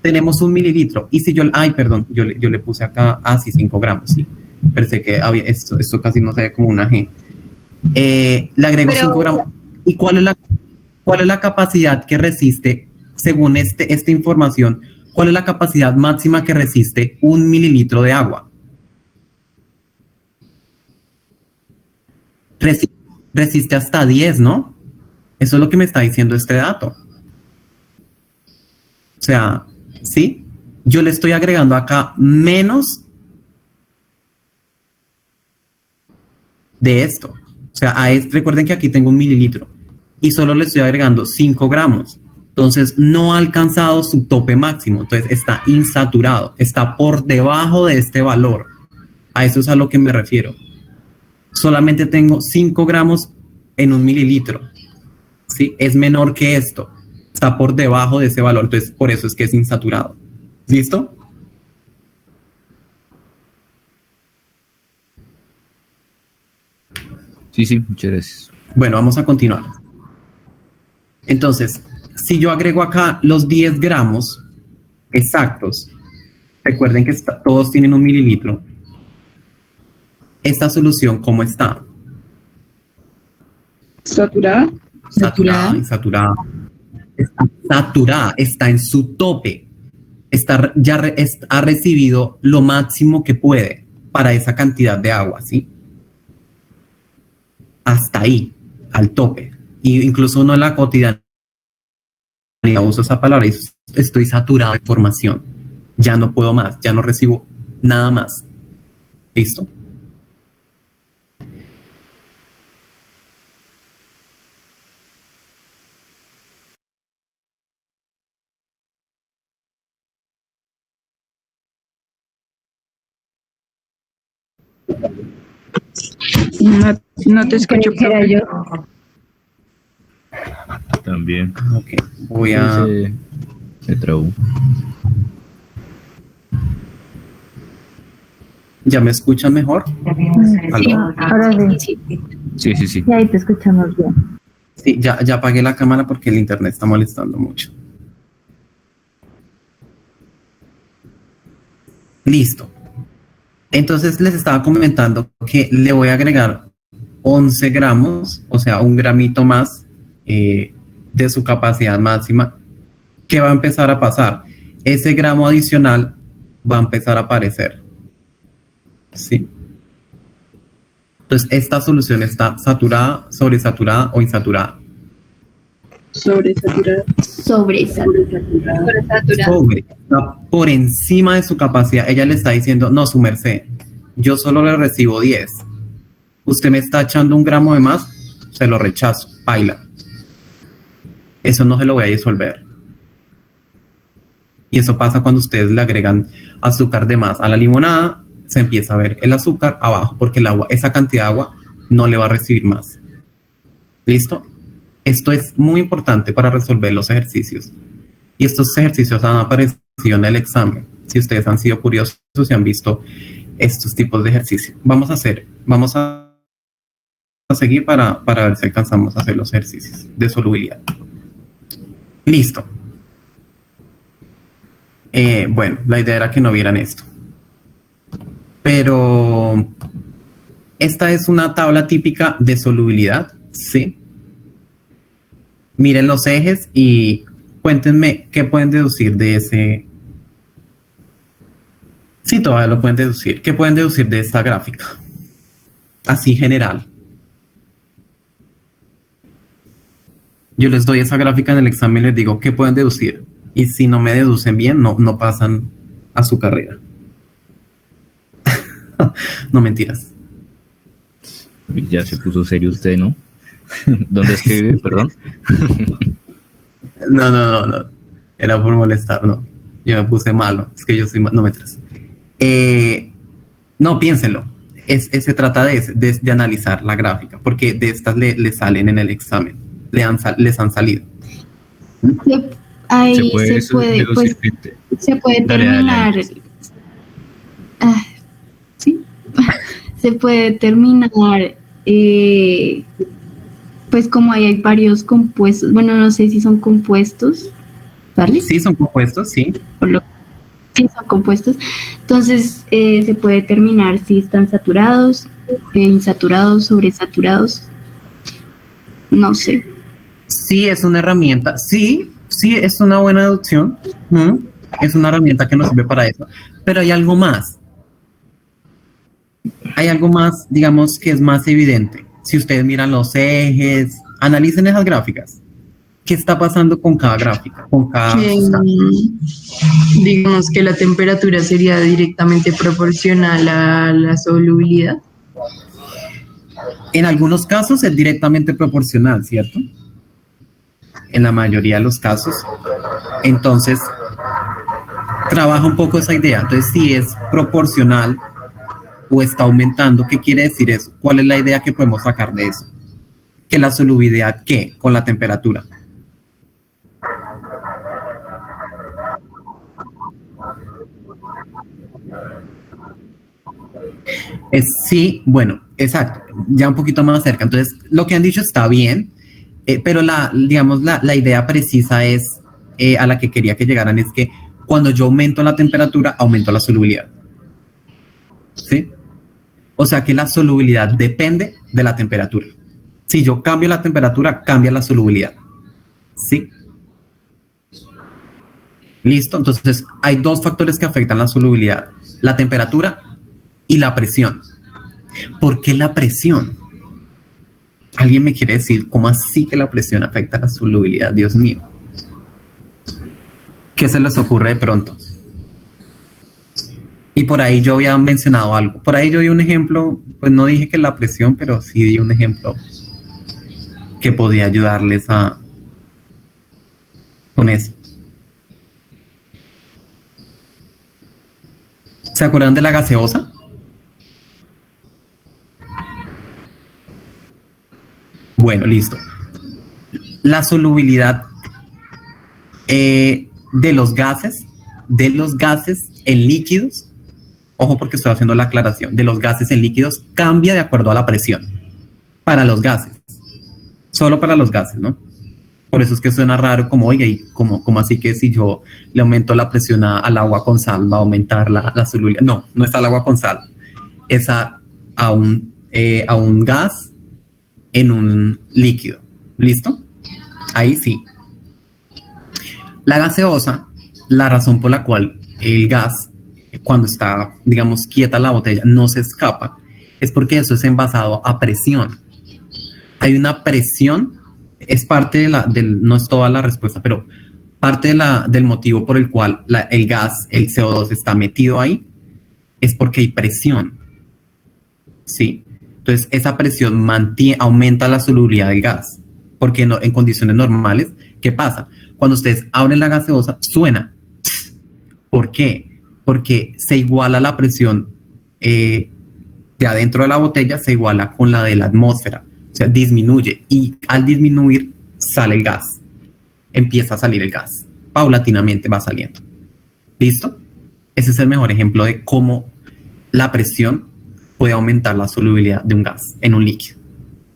Tenemos 1 mililitro, y si yo, perdón, yo le puse acá, sí, 5 gramos, sí. Pensé que había, esto casi no se ve como una G. Le agrego 5 gramos. ¿Y cuál es la capacidad que resiste, según esta información, cuál es la capacidad máxima que resiste 1 mililitro de agua? Resiste hasta 10, ¿no? Eso es lo que me está diciendo este dato. O sea, ¿sí? Yo le estoy agregando acá menos de esto. O sea, recuerden que aquí tengo 1 mililitro y solo le estoy agregando 5 gramos. Entonces, no ha alcanzado su tope máximo. Entonces, está insaturado. Está por debajo de este valor. A eso es a lo que me refiero. Solamente tengo 5 gramos en 1 mililitro. ¿Sí? Es menor que esto. Está por debajo de ese valor. Entonces, por eso es que es insaturado. ¿Listo? Sí, muchas gracias. Bueno, vamos a continuar. Entonces, si yo agrego acá los 10 gramos exactos, recuerden que todos tienen 1 mililitro. Esta solución, ¿cómo está? ¿Saturada? Saturada, insaturada. Está saturada, está en su tope. Ha recibido lo máximo que puede para esa cantidad de agua, ¿sí? Hasta ahí, al tope. Y incluso uno en la cotidianidad uso esa palabra y estoy saturado de información. Ya no puedo más, ya no recibo nada más. ¿Listo? No te escucho. Era yo. También. Ok, voy a... Se trabó. ¿Ya me escuchan mejor? Sí, ahora sí. Sí. Sí, ahí te escuchamos bien. Sí, ya apagué la cámara porque el internet está molestando mucho. Listo. Entonces les estaba comentando que le voy a agregar 11 gramos, o sea, un gramito más de su capacidad máxima. ¿Qué va a empezar a pasar? Ese gramo adicional va a empezar a aparecer. ¿Sí? Entonces, esta solución está saturada, sobresaturada o insaturada. Sobresaturada. Sobre, está por encima de su capacidad. Ella le está diciendo, no, su merced, yo solo le recibo 10. Usted me está echando un gramo de más, se lo rechazo, baila. Eso no se lo voy a disolver. Y eso pasa cuando ustedes le agregan azúcar de más a la limonada, se empieza a ver el azúcar abajo, porque el agua, esa cantidad de agua no le va a recibir más. ¿Listo? Esto es muy importante para resolver los ejercicios. Y estos ejercicios han aparecido en el examen. Si ustedes han sido curiosos y han visto estos tipos de ejercicios. Vamos a seguir para ver si alcanzamos a hacer los ejercicios de solubilidad. Listo. Bueno, la idea era que no vieran esto. Pero esta es una tabla típica de solubilidad, ¿sí? Miren los ejes y cuéntenme qué pueden deducir de ese. Sí, todavía lo pueden deducir. ¿Qué pueden deducir de esta gráfica? Así general. Yo les doy esa gráfica en el examen y les digo qué pueden deducir. Y si no me deducen bien, no pasan a su carrera. No, mentiras. Ya se puso serio usted, ¿no? ¿Dónde es que vive? Perdón. No. Era por molestar, no. Yo me puse malo. Es que yo soy malo. No, mentiras. No, piénsenlo. Se trata de analizar la gráfica, porque de estas le salen en el examen. Les han salido. Ahí se puede terminar. Sí. Se puede terminar. Pues como ahí hay varios compuestos. Bueno, no sé si son compuestos. ¿Vale? Sí, son compuestos, sí. Sí, son compuestos. Entonces, se puede determinar si están saturados, insaturados, sobresaturados. No sé. Sí, es una herramienta. Sí, es una buena deducción. Es una herramienta que nos sirve para eso. Pero hay algo más. Hay algo más, digamos, que es más evidente. Si ustedes miran los ejes, analicen esas gráficas. ¿Qué está pasando con cada gráfica? Con cada digamos que la temperatura sería directamente proporcional a la solubilidad. En algunos casos es directamente proporcional, ¿cierto? En la mayoría de los casos. Entonces, trabaja un poco esa idea. Entonces, si es proporcional o está aumentando, ¿qué quiere decir eso? ¿Cuál es la idea que podemos sacar de eso? Que la solubilidad, ¿qué? Con la temperatura. Sí, bueno, exacto, ya un poquito más cerca. Entonces, lo que han dicho está bien, pero la idea precisa es, a la que quería que llegaran, es que cuando yo aumento la temperatura, aumento la solubilidad. ¿Sí? O sea que la solubilidad depende de la temperatura. Si yo cambio la temperatura, cambia la solubilidad. ¿Sí? ¿Listo? Entonces, hay dos factores que afectan la solubilidad. La temperatura y la presión. ¿Por qué la presión? ¿Alguien me quiere decir cómo así que la presión afecta la solubilidad? Dios mío. ¿Qué se les ocurre de pronto? Y por ahí yo había mencionado algo. Por ahí yo di un ejemplo, pues no dije que la presión, pero sí di un ejemplo que podía ayudarles con eso. ¿Se acuerdan de la gaseosa? Bueno, listo. La solubilidad de los gases en líquidos, ojo porque estoy haciendo la aclaración, de los gases en líquidos cambia de acuerdo a la presión. Para los gases. Solo para los gases, ¿no? Por eso es que suena raro como, oiga, y como así que si yo le aumento la presión al agua con sal va a aumentar la solubilidad. No, no es al agua con sal. Es a un gas en un líquido. ¿Listo? Ahí sí. La gaseosa, la razón por la cual el gas, cuando está, digamos, quieta la botella, no se escapa, es porque eso es envasado a presión. Hay una presión, es parte no es toda la respuesta, pero parte del motivo por el cual el gas, el CO2 está metido ahí, es porque hay presión. ¿Sí? Entonces, esa presión aumenta la solubilidad del gas. Porque en condiciones normales, ¿qué pasa? Cuando ustedes abren la gaseosa, suena. ¿Por qué? Porque se iguala la presión de adentro de la botella, se iguala con la de la atmósfera. O sea, disminuye. Y al disminuir, sale el gas. Empieza a salir el gas. Paulatinamente va saliendo. ¿Listo? Ese es el mejor ejemplo de cómo la presión puede aumentar la solubilidad de un gas en un líquido.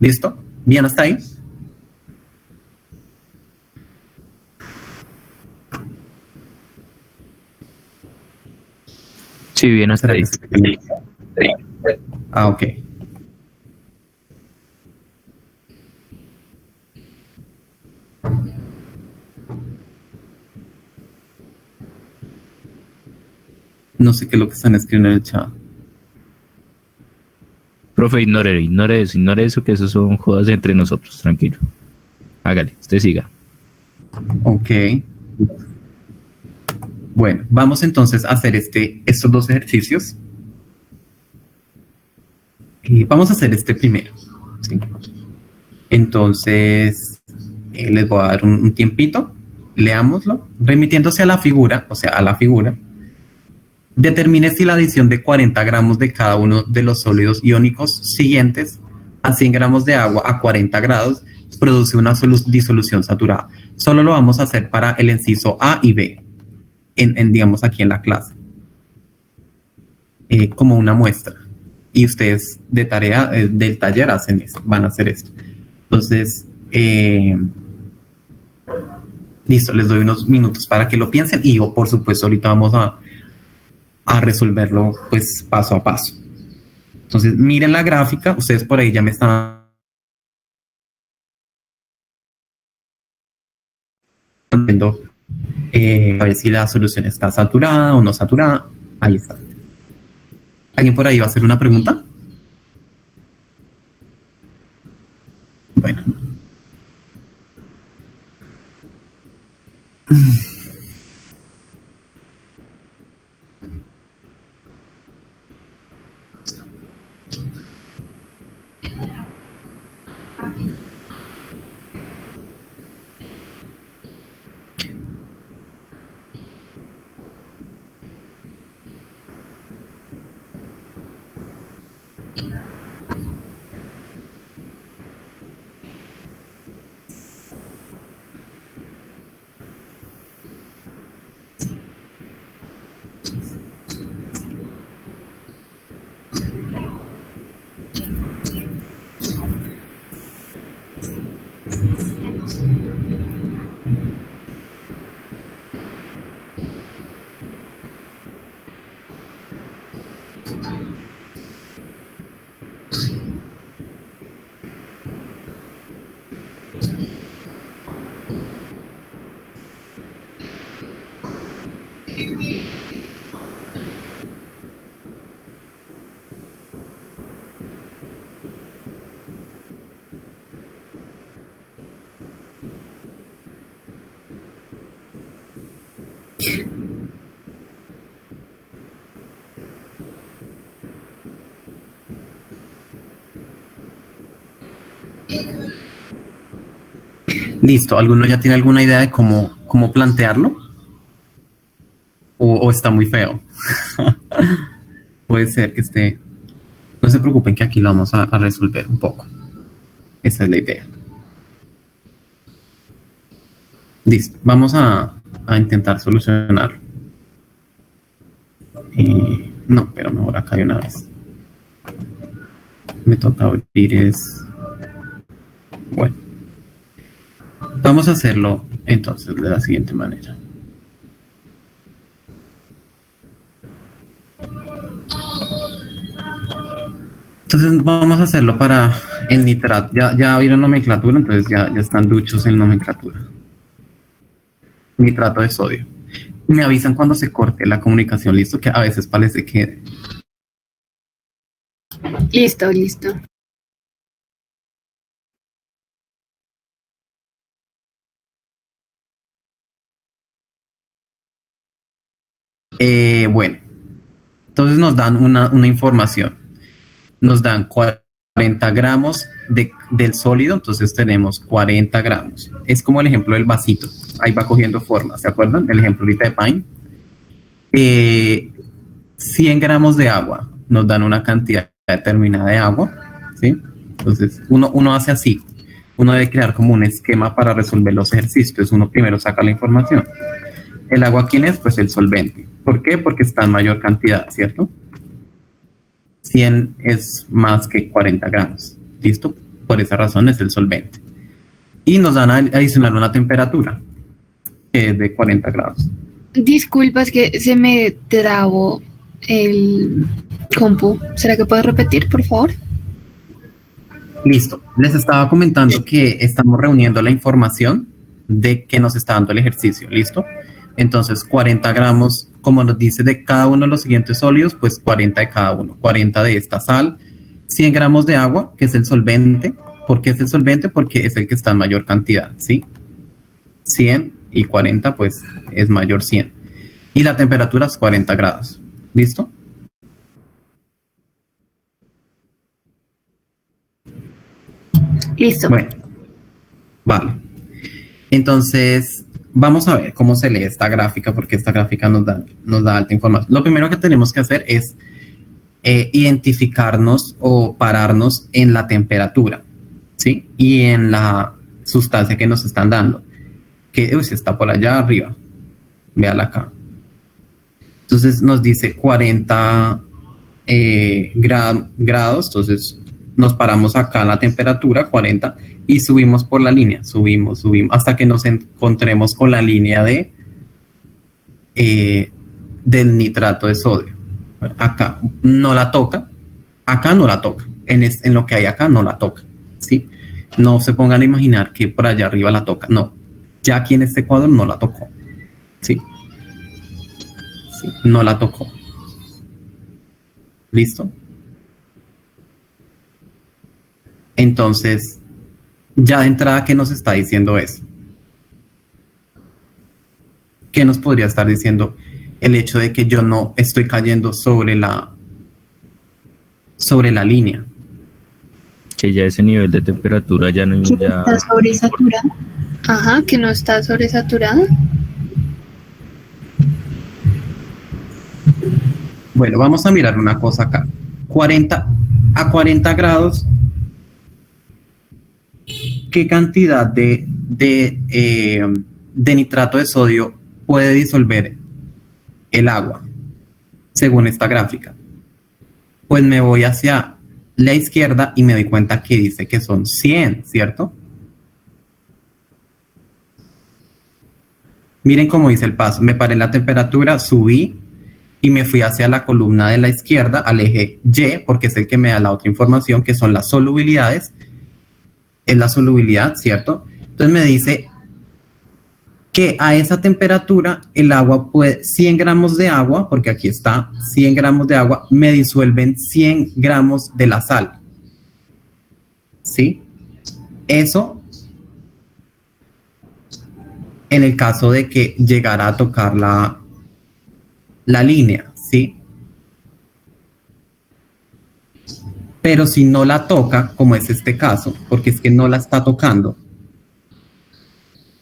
¿Listo? ¿Bien hasta ahí? Sí, bien hasta ahí. Ah, ok. No sé qué es lo que están escribiendo en el chat. Profe, ignore eso, que eso son jodas entre nosotros, tranquilo. Hágale, usted siga. Ok. Bueno, vamos entonces a hacer estos dos ejercicios. Y vamos a hacer este primero. ¿Sí? Entonces, les voy a dar un tiempito. Leámoslo. Remitiéndose a la figura, determine si la adición de 40 gramos de cada uno de los sólidos iónicos siguientes a 100 gramos de agua a 40 grados produce una disolución saturada. Solo lo vamos a hacer para el inciso A y B, digamos aquí en la clase, como una muestra. Y ustedes de tarea del taller van a hacer esto. Entonces, listo, les doy unos minutos para que lo piensen y yo, por supuesto, ahorita vamos a resolverlo pues paso a paso. Entonces, miren la gráfica, ustedes por ahí ya me están viendo a ver si la solución está saturada o no saturada. Ahí está. ¿Alguien por ahí va a hacer una pregunta? Bueno. Listo, ¿alguno ya tiene alguna idea de cómo plantearlo? ¿O está muy feo? Puede ser que esté... No se preocupen que aquí lo vamos a resolver un poco. Esa es la idea. Listo, vamos a intentar solucionarlo. No, pero mejor acá de una vez. Me toca abrir Bueno. Vamos a hacerlo entonces de la siguiente manera. Entonces vamos a hacerlo para el nitrato. Ya vieron nomenclatura, entonces ya están duchos en nomenclatura. Nitrato de sodio. Me avisan cuando se corte la comunicación, listo, que a veces parece que... Listo, listo. Bueno, entonces nos dan una información. Nos dan 40 gramos del sólido, entonces tenemos 40 gramos. Es como el ejemplo del vasito. Ahí va cogiendo forma, ¿se acuerdan? El ejemplo ahorita de Pine. 100 gramos de agua. Nos dan una cantidad determinada de agua, ¿sí? Entonces, uno hace así. Uno debe crear como un esquema para resolver los ejercicios. Entonces, uno primero saca la información. ¿El agua quién es? Pues el solvente. ¿Por qué? Porque está en mayor cantidad, ¿cierto? 100 es más que 40 gramos. ¿Listo? Por esa razón es el solvente. Y nos dan a adicionar una temperatura, que es de 40 grados. Disculpa, es que se me trabó el compu. ¿Será que puedes repetir, por favor? Listo. Les estaba comentando que estamos reuniendo la información de que nos está dando el ejercicio. ¿Listo? Entonces, 40 gramos, como nos dice de cada uno de los siguientes sólidos, pues 40 de cada uno. 40 de esta sal, 100 gramos de agua, que es el solvente. ¿Por qué es el solvente? Porque es el que está en mayor cantidad, ¿sí? 100 y 40, pues es mayor 100. Y la temperatura es 40 grados. ¿Listo? Listo. Bueno, vale. Entonces, vamos a ver cómo se lee esta gráfica, porque esta gráfica nos da alta información. Lo primero que tenemos que hacer es identificarnos o pararnos en la temperatura, ¿sí? Y en la sustancia que nos están dando, que está por allá arriba. Véala acá. Entonces nos dice 40 grados, entonces nos paramos acá en la temperatura, 40, y subimos por la línea, subimos, hasta que nos encontremos con la línea del nitrato de sodio. Acá no la toca, acá no la toca, en lo que hay acá no la toca, ¿sí? No se pongan a imaginar que por allá arriba la toca, no. Ya aquí en este cuadro no la tocó, ¿sí? Sí, no la tocó. ¿Listo? Entonces, ya de entrada, ¿qué nos está diciendo eso? ¿Qué nos podría estar diciendo el hecho de que yo no estoy cayendo sobre la línea? Que ya ese nivel de temperatura ya no... ¿Que ya... está sobresaturada? Ajá, que no está sobresaturada. Bueno, vamos a mirar una cosa acá. 40 grados, ¿qué cantidad de nitrato de sodio puede disolver el agua, según esta gráfica? Pues me voy hacia la izquierda y me doy cuenta que dice que son 100, ¿cierto? Miren cómo dice el paso. Me paré en la temperatura, subí y me fui hacia la columna de la izquierda, al eje Y, porque es el que me da la otra información, que son las solubilidades. Es la solubilidad, ¿cierto? Entonces me dice que a esa temperatura el agua puede, 100 gramos de agua, porque aquí está, 100 gramos de agua, me disuelven 100 gramos de la sal. ¿Sí? Eso en el caso de que llegara a tocar la línea, ¿sí? Pero si no la toca, como es este caso, porque es que no la está tocando,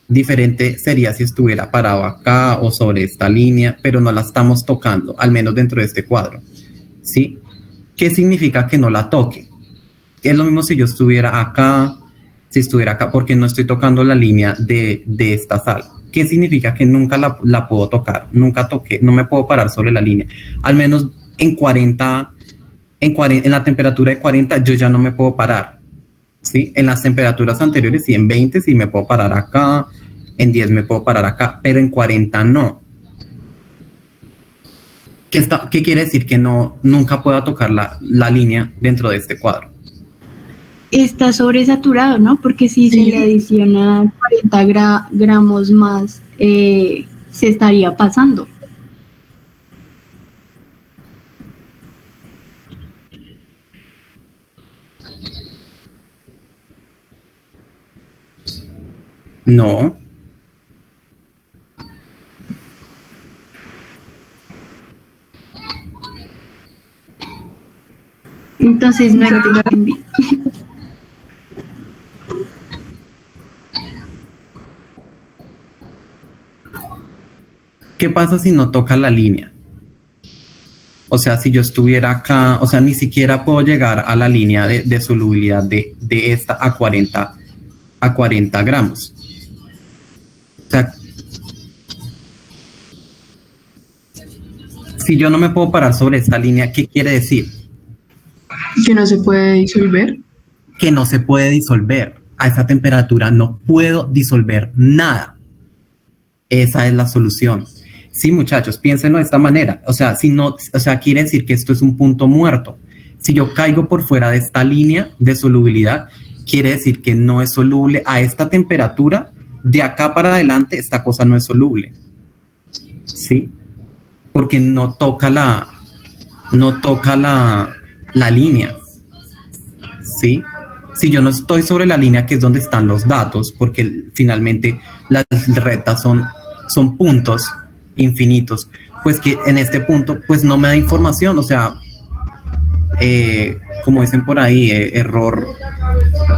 diferente sería si estuviera parado acá o sobre esta línea, pero no la estamos tocando, al menos dentro de este cuadro, ¿sí? ¿Qué significa que no la toque? Es lo mismo si yo estuviera acá, si estuviera acá, porque no estoy tocando la línea de esta sal. ¿Qué significa? Que nunca la puedo tocar, nunca toqué, no me puedo parar sobre la línea. Al menos en la temperatura de 40 yo ya no me puedo parar, ¿sí? En las temperaturas anteriores, sí, en 20 sí me puedo parar acá, en 10 me puedo parar acá, pero en 40 no. ¿Qué quiere decir? Que nunca pueda tocar la línea dentro de este cuadro. Está sobresaturado, ¿no? Porque si se le adiciona 40 gramos más, se estaría pasando. No. Entonces no entendí. ¿Qué pasa si no toca la línea? O sea, si yo estuviera acá, o sea, ni siquiera puedo llegar a la línea de solubilidad de esta a 40 gramos. O sea, si yo no me puedo parar sobre esta línea, ¿qué quiere decir? Que no se puede disolver. Que no se puede disolver. A esa temperatura no puedo disolver nada. Esa es la solución. Sí, muchachos, piénsenlo de esta manera. O sea, quiere decir que esto es un punto muerto. Si yo caigo por fuera de esta línea de solubilidad, quiere decir que no es soluble a esta temperatura. De acá para adelante, esta cosa no es soluble. ¿Sí? Porque no toca la línea. ¿Sí? Si yo no estoy sobre la línea, que es donde están los datos, porque finalmente las rectas son puntos infinitos, pues que en este punto pues no me da información, o sea, como dicen por ahí, error,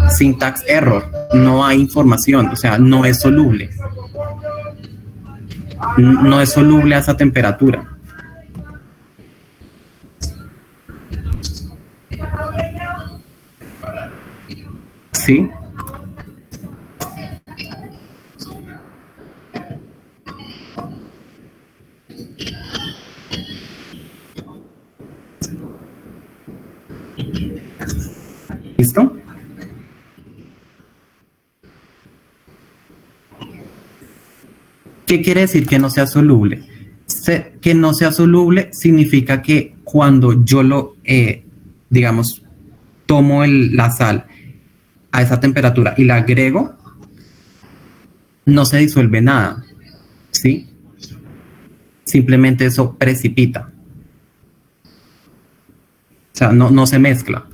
syntax error, no hay información, o sea, no es soluble. No es soluble a esa temperatura. ¿Sí? ¿Listo? ¿Qué quiere decir que no sea soluble? Que no sea soluble significa que cuando yo digamos, tomo la sal a esa temperatura y la agrego, no se disuelve nada, ¿sí? Simplemente eso precipita. O sea, no se mezcla.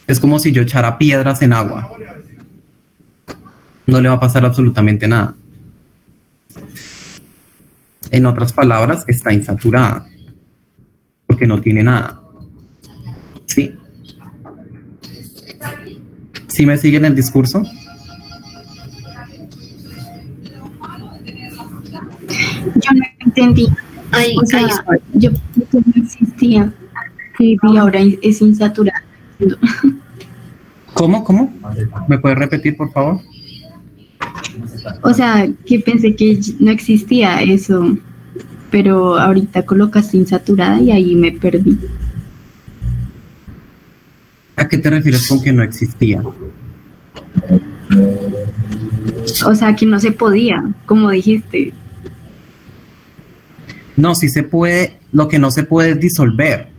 Es como si yo echara piedras en agua. No le va a pasar absolutamente nada. En otras palabras, está insaturada. Porque no tiene nada. ¿Sí? ¿Sí me siguen el discurso? Yo no entendí. O sea, yo pensé que no existía. Y ahora es insaturado. ¿Cómo? ¿Me puedes repetir, por favor? O sea, que pensé que no existía eso, pero ahorita colocaste insaturada y ahí me perdí. ¿A qué te refieres con que no existía? O sea, que no se podía, como dijiste. No, sí se puede, lo que no se puede es disolver.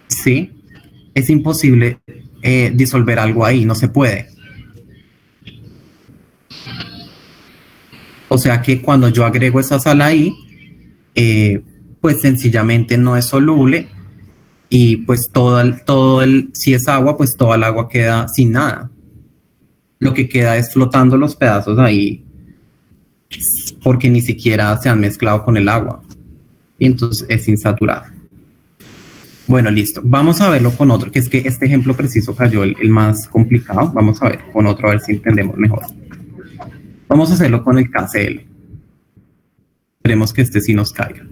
Sí, es imposible disolver algo ahí, no se puede. O sea que cuando yo agrego esa sal ahí, pues sencillamente no es soluble y pues si es agua, pues toda el agua queda sin nada. Lo que queda es flotando los pedazos ahí porque ni siquiera se han mezclado con el agua. Y entonces es insaturado. Bueno, listo. Vamos a verlo con otro, que es que este ejemplo preciso cayó el más complicado. Vamos a ver con otro, a ver si entendemos mejor. Vamos a hacerlo con el KCl. Esperemos que este sí nos caiga.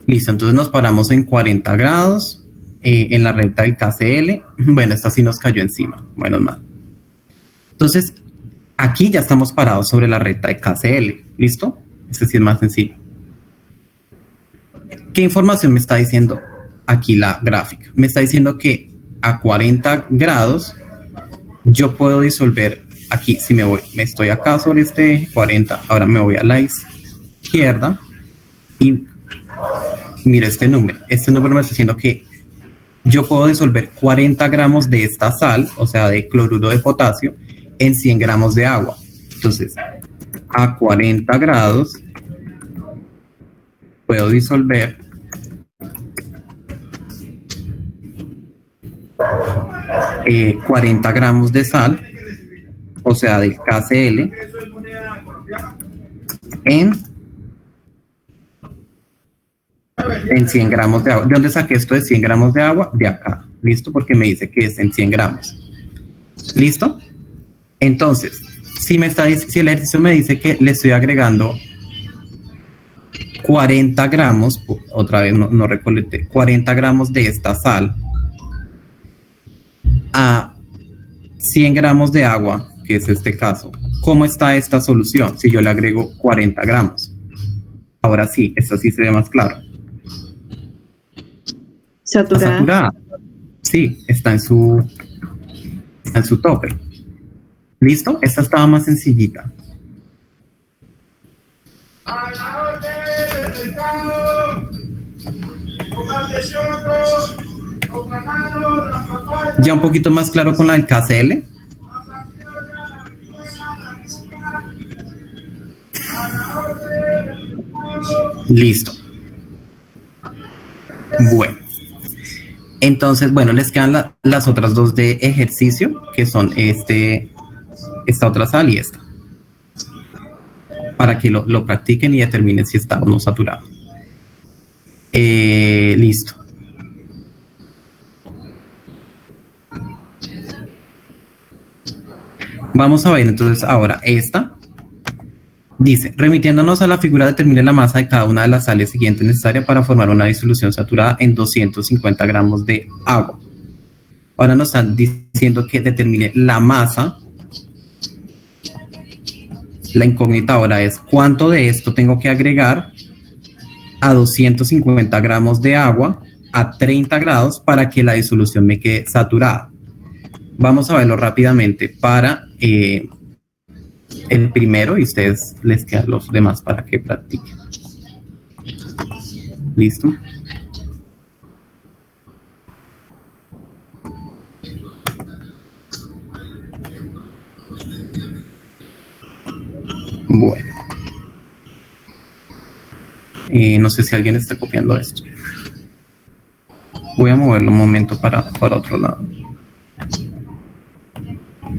Listo, entonces nos paramos en 40 grados en la recta del KCl. Bueno, esta sí nos cayó encima. Bueno, mal. Entonces, aquí ya estamos parados sobre la recta de KCl. ¿Listo? Este sí es más sencillo. ¿Qué información me está diciendo? aquí la gráfica. Me está diciendo que a 40 grados yo puedo disolver aquí, si me estoy acá sobre este 40, ahora me voy a la izquierda y mira este número me está diciendo que yo puedo disolver 40 gramos de esta sal, o sea, de cloruro de potasio, en 100 gramos de agua. Entonces, a 40 grados puedo disolver 40 gramos de sal, o sea, del KCl, en 100 gramos de agua. ¿De dónde saqué esto de 100 gramos de agua? De acá. ¿Listo? Porque me dice que es en 100 gramos. ¿Listo? Entonces, si el ejercicio me dice que le estoy agregando 40 gramos, otra vez no recolecté, 40 gramos de esta sal a 100 gramos de agua, que es este caso, ¿cómo está esta solución si yo le agrego 40 gramos? Ahora sí, esto sí se ve más claro. Saturada. Está saturada. Sí, está en su topper. ¿Listo? Esta estaba más sencillita. Ya un poquito más claro con la del KCl. Listo. Bueno. Entonces, bueno, les quedan las otras dos de ejercicio, que son esta otra sal y esta. Para que lo practiquen y determinen si está o no saturado. Listo. Vamos a ver entonces ahora esta. Dice, remitiéndonos a la figura, determine la masa de cada una de las sales siguientes necesarias para formar una disolución saturada en 250 gramos de agua. Ahora nos están diciendo que determine la masa. La incógnita ahora es cuánto de esto tengo que agregar a 250 gramos de agua a 30 grados para que la disolución me quede saturada. Vamos a verlo rápidamente para el primero y ustedes les quedan los demás para que practiquen. ¿Listo? Bueno. No sé si alguien está copiando esto. Voy a moverlo un momento para otro lado.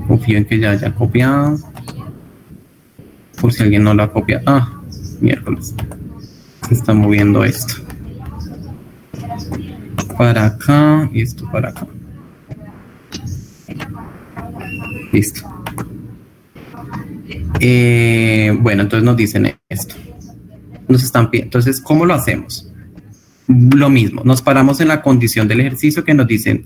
Confío en que ya haya copiado. Por si alguien no lo ha copiado. Ah, miércoles. Se está moviendo esto. Para acá y esto para acá. Listo. Bueno, entonces nos dicen esto. Nos están pidiendo. Entonces, ¿cómo lo hacemos? Lo mismo. Nos paramos en la condición del ejercicio que nos dicen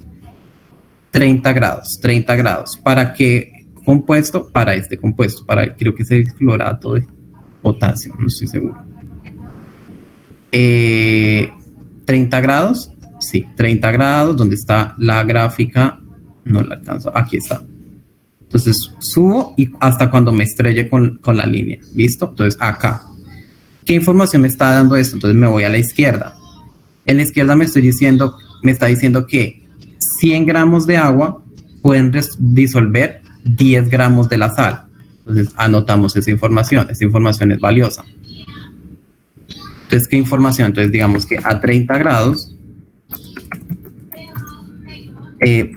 30 grados. 30 grados. ¿Para qué compuesto? Para este compuesto. Creo que es el clorato de potasio. No estoy seguro. 30 grados. Sí, 30 grados. ¿Dónde está la gráfica? No la alcanzo. Aquí está. Entonces subo y hasta cuando me estrelle con la línea. ¿Listo? Entonces acá. ¿Qué información me está dando esto? Entonces me voy a la izquierda. En la izquierda me está diciendo que 100 gramos de agua pueden disolver 10 gramos de la sal. Entonces anotamos esa información. Esa información es valiosa. Entonces, ¿qué información? Entonces digamos que a 30 grados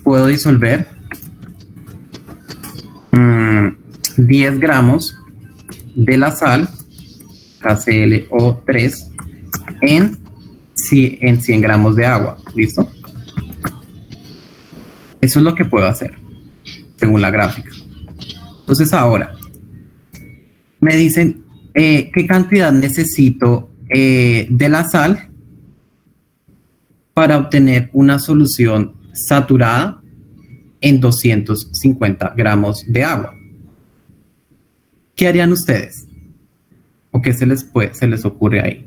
puedo disolver 10 gramos de la sal KClO3 en 100 gramos de agua. ¿Listo? Eso es lo que puedo hacer según la gráfica. Entonces ahora me dicen qué cantidad necesito de la sal para obtener una solución saturada en 250 gramos de agua. ¿Qué harían ustedes? ¿O qué se les ocurre ahí?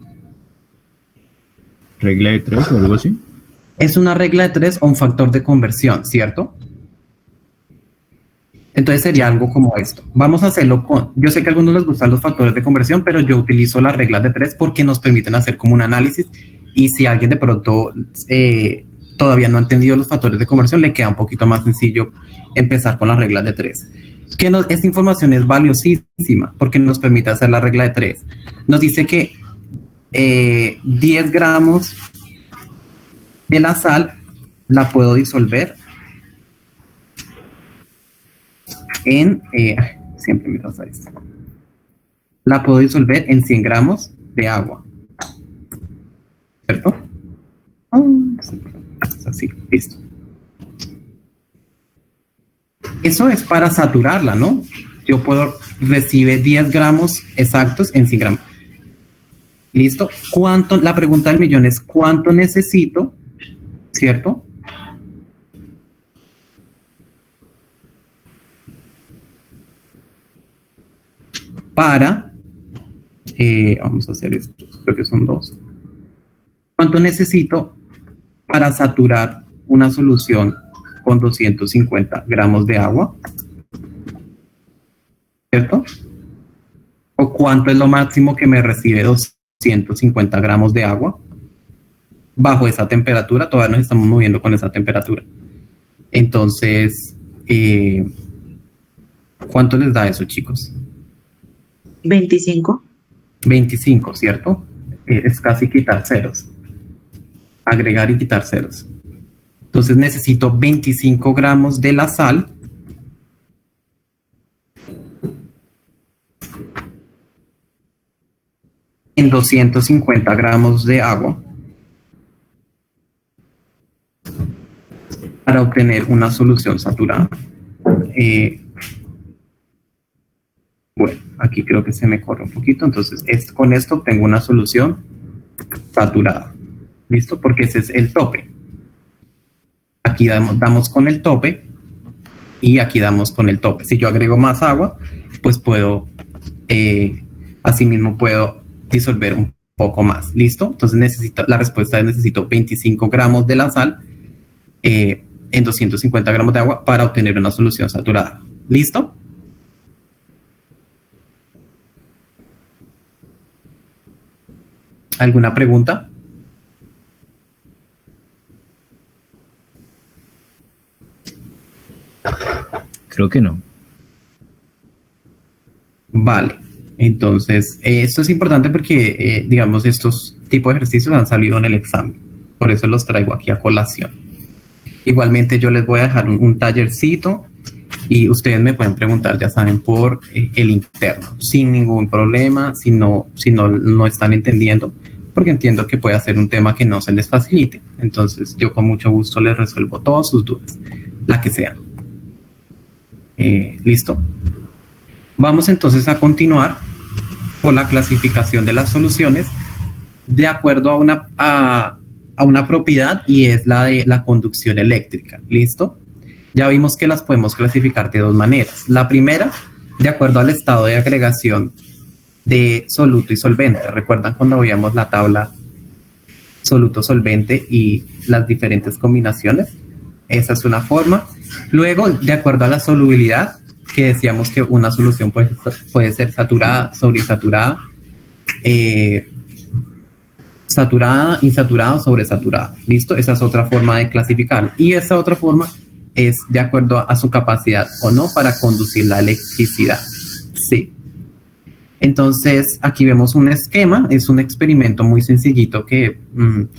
¿Regla de 3 o algo así? es una regla de 3 o un factor de conversión, ¿cierto? Entonces sería algo como esto. Vamos a hacerlo con, yo sé que a algunos les gustan los factores de conversión, pero yo utilizo las reglas de 3 porque nos permiten hacer como un análisis, y si alguien de pronto todavía no ha entendido los factores de conversión, le queda un poquito más sencillo empezar con las reglas de 3. Esta información es valiosísima porque nos permite hacer la regla de 3. Nos dice que 10 gramos de la sal la puedo disolver en, siempre me pasa esto, la puedo disolver en 100 gramos de agua, ¿cierto? Así, listo. Eso es para saturarla, ¿no? Yo puedo recibir 10 gramos exactos en 100 gramos. ¿Listo? ¿Cuánto? La pregunta del millón es ¿cuánto necesito? ¿Cierto? Para, vamos a hacer esto, creo que son 2. ¿Cuánto necesito para saturar una solución con 250 gramos de agua? ¿Cierto? ¿O cuánto es lo máximo que me recibe 250 gramos de agua bajo esa temperatura? Todavía nos estamos moviendo con esa temperatura. Entonces, ¿cuánto les da eso, chicos? 25. 25, ¿cierto? Es casi quitar ceros. Agregar y quitar ceros. Entonces necesito 25 gramos de la sal en 250 gramos de agua para obtener una solución saturada. Bueno, aquí creo que se me corre un poquito, entonces con esto obtengo una solución saturada. ¿Listo? Porque ese es el tope. Aquí damos con el tope y aquí damos con el tope. Si yo agrego más agua, pues puedo, asimismo puedo disolver un poco más. ¿Listo? Entonces la respuesta es necesito 25 gramos de la sal en 250 gramos de agua para obtener una solución saturada. ¿Listo? ¿Alguna pregunta? Creo que no. Vale, entonces esto es importante porque, digamos, estos tipos de ejercicios han salido en el examen. Por eso los traigo aquí a colación. Igualmente yo les voy a dejar un tallercito y ustedes me pueden preguntar, ya saben, por el interno, sin ningún problema, si no están entendiendo, porque entiendo que puede ser un tema que no se les facilite. Entonces yo con mucho gusto les resuelvo todas sus dudas, la que sea. ¿Listo? Vamos entonces a continuar con la clasificación de las soluciones de acuerdo a una propiedad, y es la de la conducción eléctrica. ¿Listo? Ya vimos que las podemos clasificar de dos maneras. La primera, de acuerdo al estado de agregación de soluto y solvente. ¿Recuerdan cuando veíamos la tabla soluto-solvente y las diferentes combinaciones? Esa es una forma. Luego, de acuerdo a la solubilidad, que decíamos que una solución puede ser saturada, sobresaturada, saturada, insaturada o sobresaturada. ¿Listo? Esa es otra forma de clasificar. Y esa otra forma es de acuerdo a su capacidad o no para conducir la electricidad. Sí. Entonces, aquí vemos un esquema. Es un experimento muy sencillito que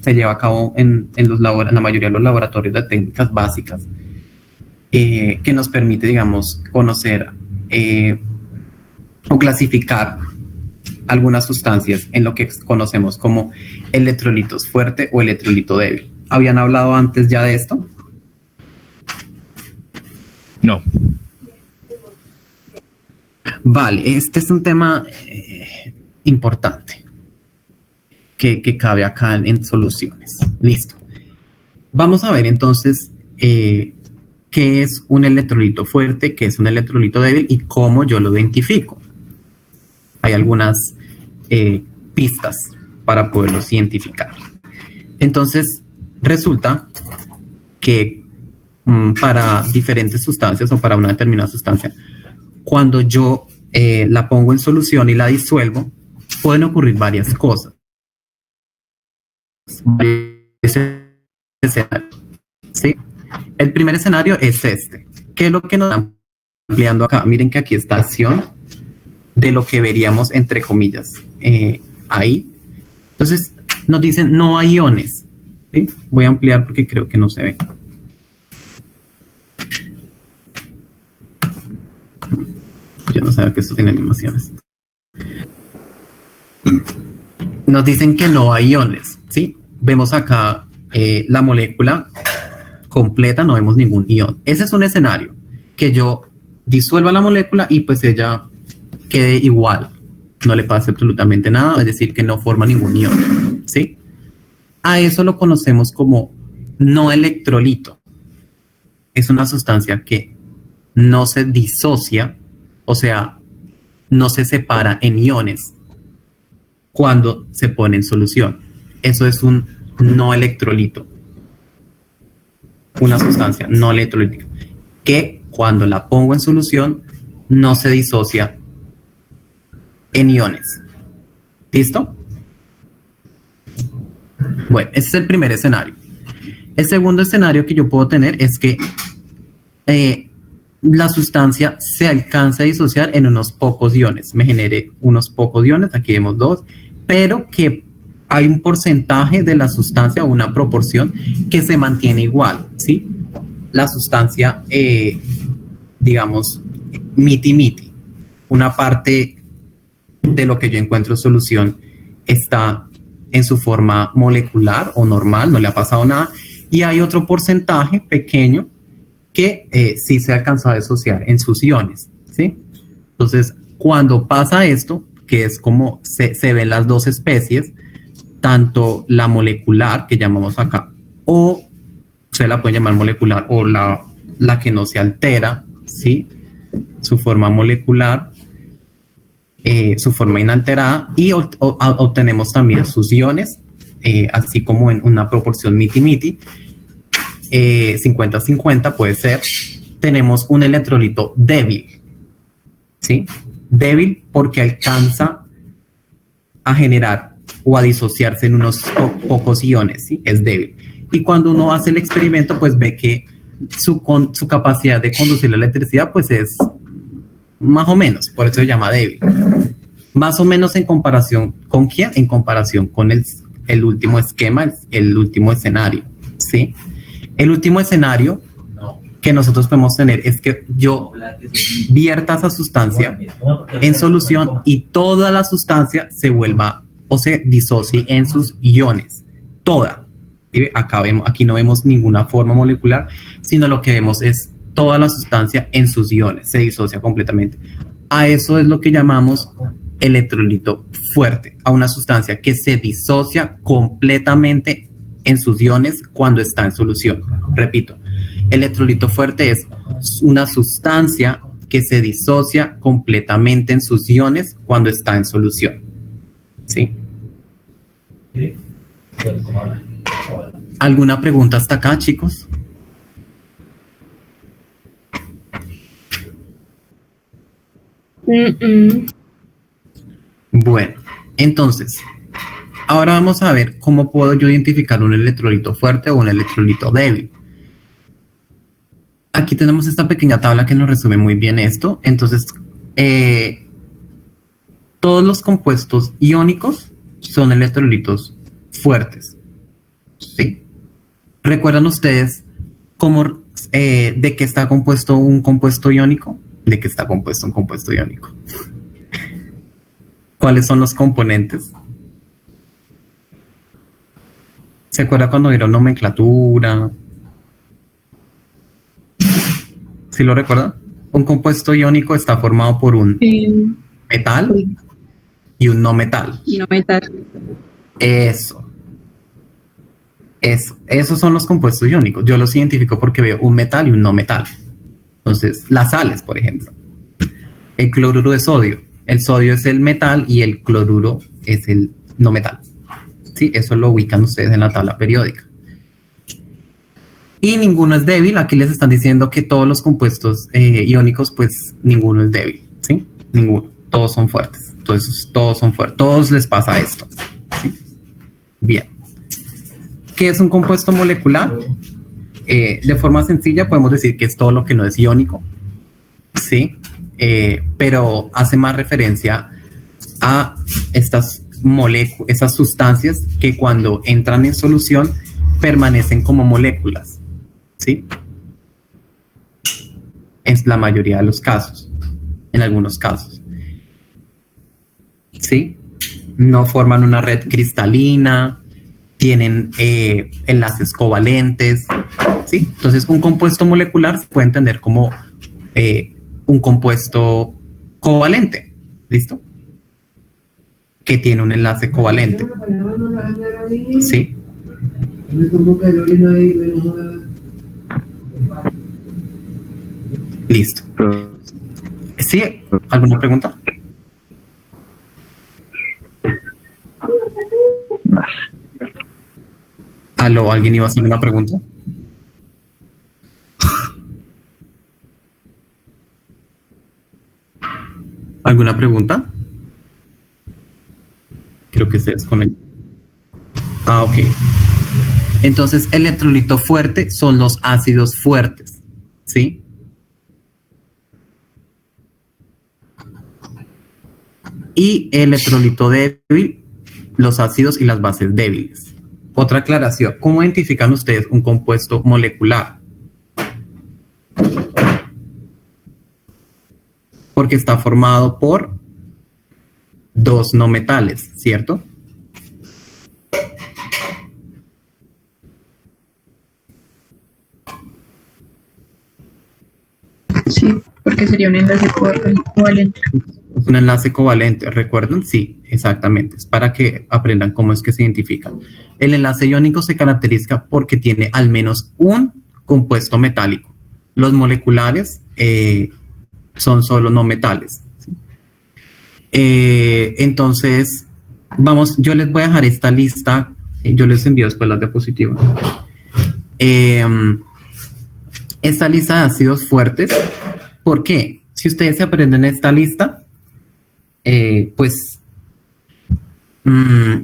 se lleva a cabo en la mayoría de los laboratorios de técnicas básicas, que nos permite, digamos, conocer o clasificar algunas sustancias en lo que conocemos como electrolitos fuerte o electrolito débil. ¿Habían hablado antes ya de esto? No. Vale, este es un tema importante que cabe acá en soluciones. Listo. Vamos a ver entonces qué es un electrolito fuerte, qué es un electrolito débil y cómo yo lo identifico. Hay algunas pistas para poderlos identificar. Entonces, resulta que para diferentes sustancias o para una determinada sustancia, cuando yo la pongo en solución y la disuelvo, pueden ocurrir varias cosas. ¿Sí? El primer escenario es este. ¿Qué es lo que nos están ampliando acá? Miren que aquí está acción de lo que veríamos entre comillas ahí. Entonces nos dicen no hay iones. ¿Sí? Voy a ampliar porque creo que no se ve. Yo no sabía que esto tiene animaciones. Nos dicen que no hay iones, ¿sí? Vemos acá la molécula completa, no vemos ningún ion. Ese es un escenario, que yo disuelva la molécula y pues ella quede igual, no le pasa absolutamente nada, es decir, que no forma ningún ion, ¿sí? A eso lo conocemos como no electrolito. Es una sustancia que no se disocia, o sea, no se separa en iones cuando se pone en solución. Eso es un no electrolito. Una sustancia no electrolítica que cuando la pongo en solución no se disocia en iones. ¿Listo? Bueno, ese es el primer escenario. El segundo escenario que yo puedo tener es que la sustancia se alcanza a disociar en unos pocos iones. Me genere unos pocos iones, aquí vemos 2, pero que hay un porcentaje de la sustancia, una proporción que se mantiene igual, ¿sí? La sustancia, digamos, miti-miti. Una parte de lo que yo encuentro solución está en su forma molecular o normal, no le ha pasado nada, y hay otro porcentaje pequeño que sí se alcanzó a disociar en sus iones, ¿sí? Entonces, cuando pasa esto, que es como se ven las dos especies, tanto la molecular, que llamamos acá, o se la puede llamar molecular, o la que no se altera, ¿sí? Su forma molecular, su forma inalterada, y obtenemos también sus iones, así como en una proporción miti-miti, 50-50 puede ser. Tenemos un electrolito débil, ¿sí? Débil porque alcanza a generar o a disociarse en unos pocos iones, ¿sí? Es débil. Y cuando uno hace el experimento, pues ve que su capacidad de conducir la electricidad, pues es más o menos, por eso se llama débil. Más o menos en comparación ¿con quién? En comparación con el último esquema, el último escenario, ¿sí? El último escenario que nosotros podemos tener es que yo vierta esa sustancia en solución y toda la sustancia se vuelva o se disocie en sus iones. Toda. Aquí no vemos ninguna forma molecular, sino lo que vemos es toda la sustancia en sus iones. Se disocia completamente. A eso es lo que llamamos electrolito fuerte. A una sustancia que se disocia completamente en sus iones cuando está en solución. Repito, electrolito fuerte es una sustancia que se disocia completamente en sus iones cuando está en solución. ¿Sí? ¿Alguna pregunta hasta acá, chicos? Bueno, entonces, ahora vamos a ver cómo puedo yo identificar un electrolito fuerte o un electrolito débil. Aquí tenemos esta pequeña tabla que nos resume muy bien esto. Entonces, todos los compuestos iónicos son electrolitos fuertes. ¿Sí? ¿Recuerdan ustedes cómo, de qué está compuesto un compuesto iónico? ¿De qué está compuesto un compuesto iónico? ¿Cuáles son los componentes? ¿Se acuerda cuando vieron nomenclatura? ¿Sí lo recuerdan? Un compuesto iónico está formado por un metal y un no metal. No metal. Esos son los compuestos iónicos. Yo los identifico porque veo un metal y un no metal. Entonces, las sales, por ejemplo. El cloruro de sodio. El sodio es el metal y el cloruro es el no metal. Sí, eso lo ubican ustedes en la tabla periódica. Y ninguno es débil. Aquí les están diciendo que todos los compuestos iónicos, pues ninguno es débil, ¿sí? Ninguno. Todos son fuertes. Entonces, todos son fuertes. Todos les pasa esto, ¿sí? Bien. ¿Qué es un compuesto molecular? De forma sencilla podemos decir que es todo lo que no es iónico, ¿sí? Pero hace más referencia a estas esas sustancias que cuando entran en solución permanecen como moléculas, ¿sí? Es la mayoría de los casos, en algunos casos, ¿sí? No forman una red cristalina, tienen enlaces covalentes, ¿sí? Entonces, un compuesto molecular se puede entender como un compuesto covalente, ¿listo? Que tiene un enlace covalente, ¿sí? Listo. ¿Sí? ¿Alguna pregunta? ¿Aló? ¿Alguien iba a hacer una pregunta? ¿Alguna pregunta? Creo que se desconectó. Ah, ok. Entonces, el electrolito fuerte son los ácidos fuertes, ¿sí? Y el electrolito débil, los ácidos y las bases débiles. Otra aclaración, ¿cómo identifican ustedes un compuesto molecular? Porque está formado por dos no metales, ¿cierto? Sí, porque sería un enlace covalente. Un enlace covalente, ¿recuerdan? Sí, exactamente. Es para que aprendan cómo es que se identifican. El enlace iónico se caracteriza porque tiene al menos un compuesto metálico. Los moleculares son solo no metales, ¿sí? Entonces, vamos, yo les voy a dejar esta lista. Yo les envío después las diapositivas. Esta lista de ácidos fuertes. ¿Por qué? Si ustedes se aprenden esta lista, pues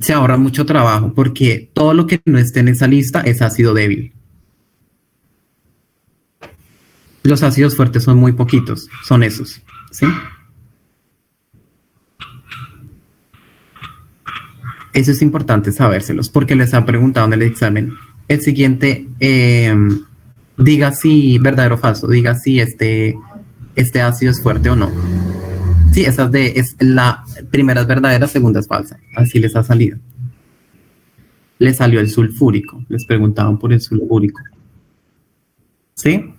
se ahorra mucho trabajo, porque todo lo que no esté en esa lista es ácido débil. Los ácidos fuertes son muy poquitos, son esos, ¿sí? Eso es importante sabérselos, porque les han preguntado en el examen. El siguiente, diga si verdadero o falso, diga si este ácido es fuerte o no. Sí, esa es la primera es verdadera, segunda es falsa. Así les ha salido. Les salió el sulfúrico. Les preguntaban por el sulfúrico. ¿Sí?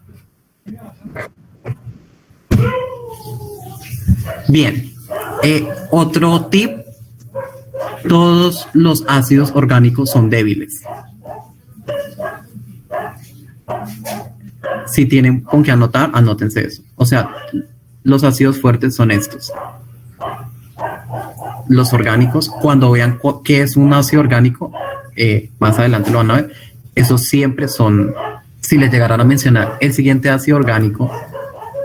Bien. Otro tip. Todos los ácidos orgánicos son débiles. Si tienen con qué anotar, anótense eso. O sea, los ácidos fuertes son estos. Los orgánicos, cuando vean qué es un ácido orgánico, más adelante lo van a ver, esos siempre son, si les llegaran a mencionar el siguiente ácido orgánico,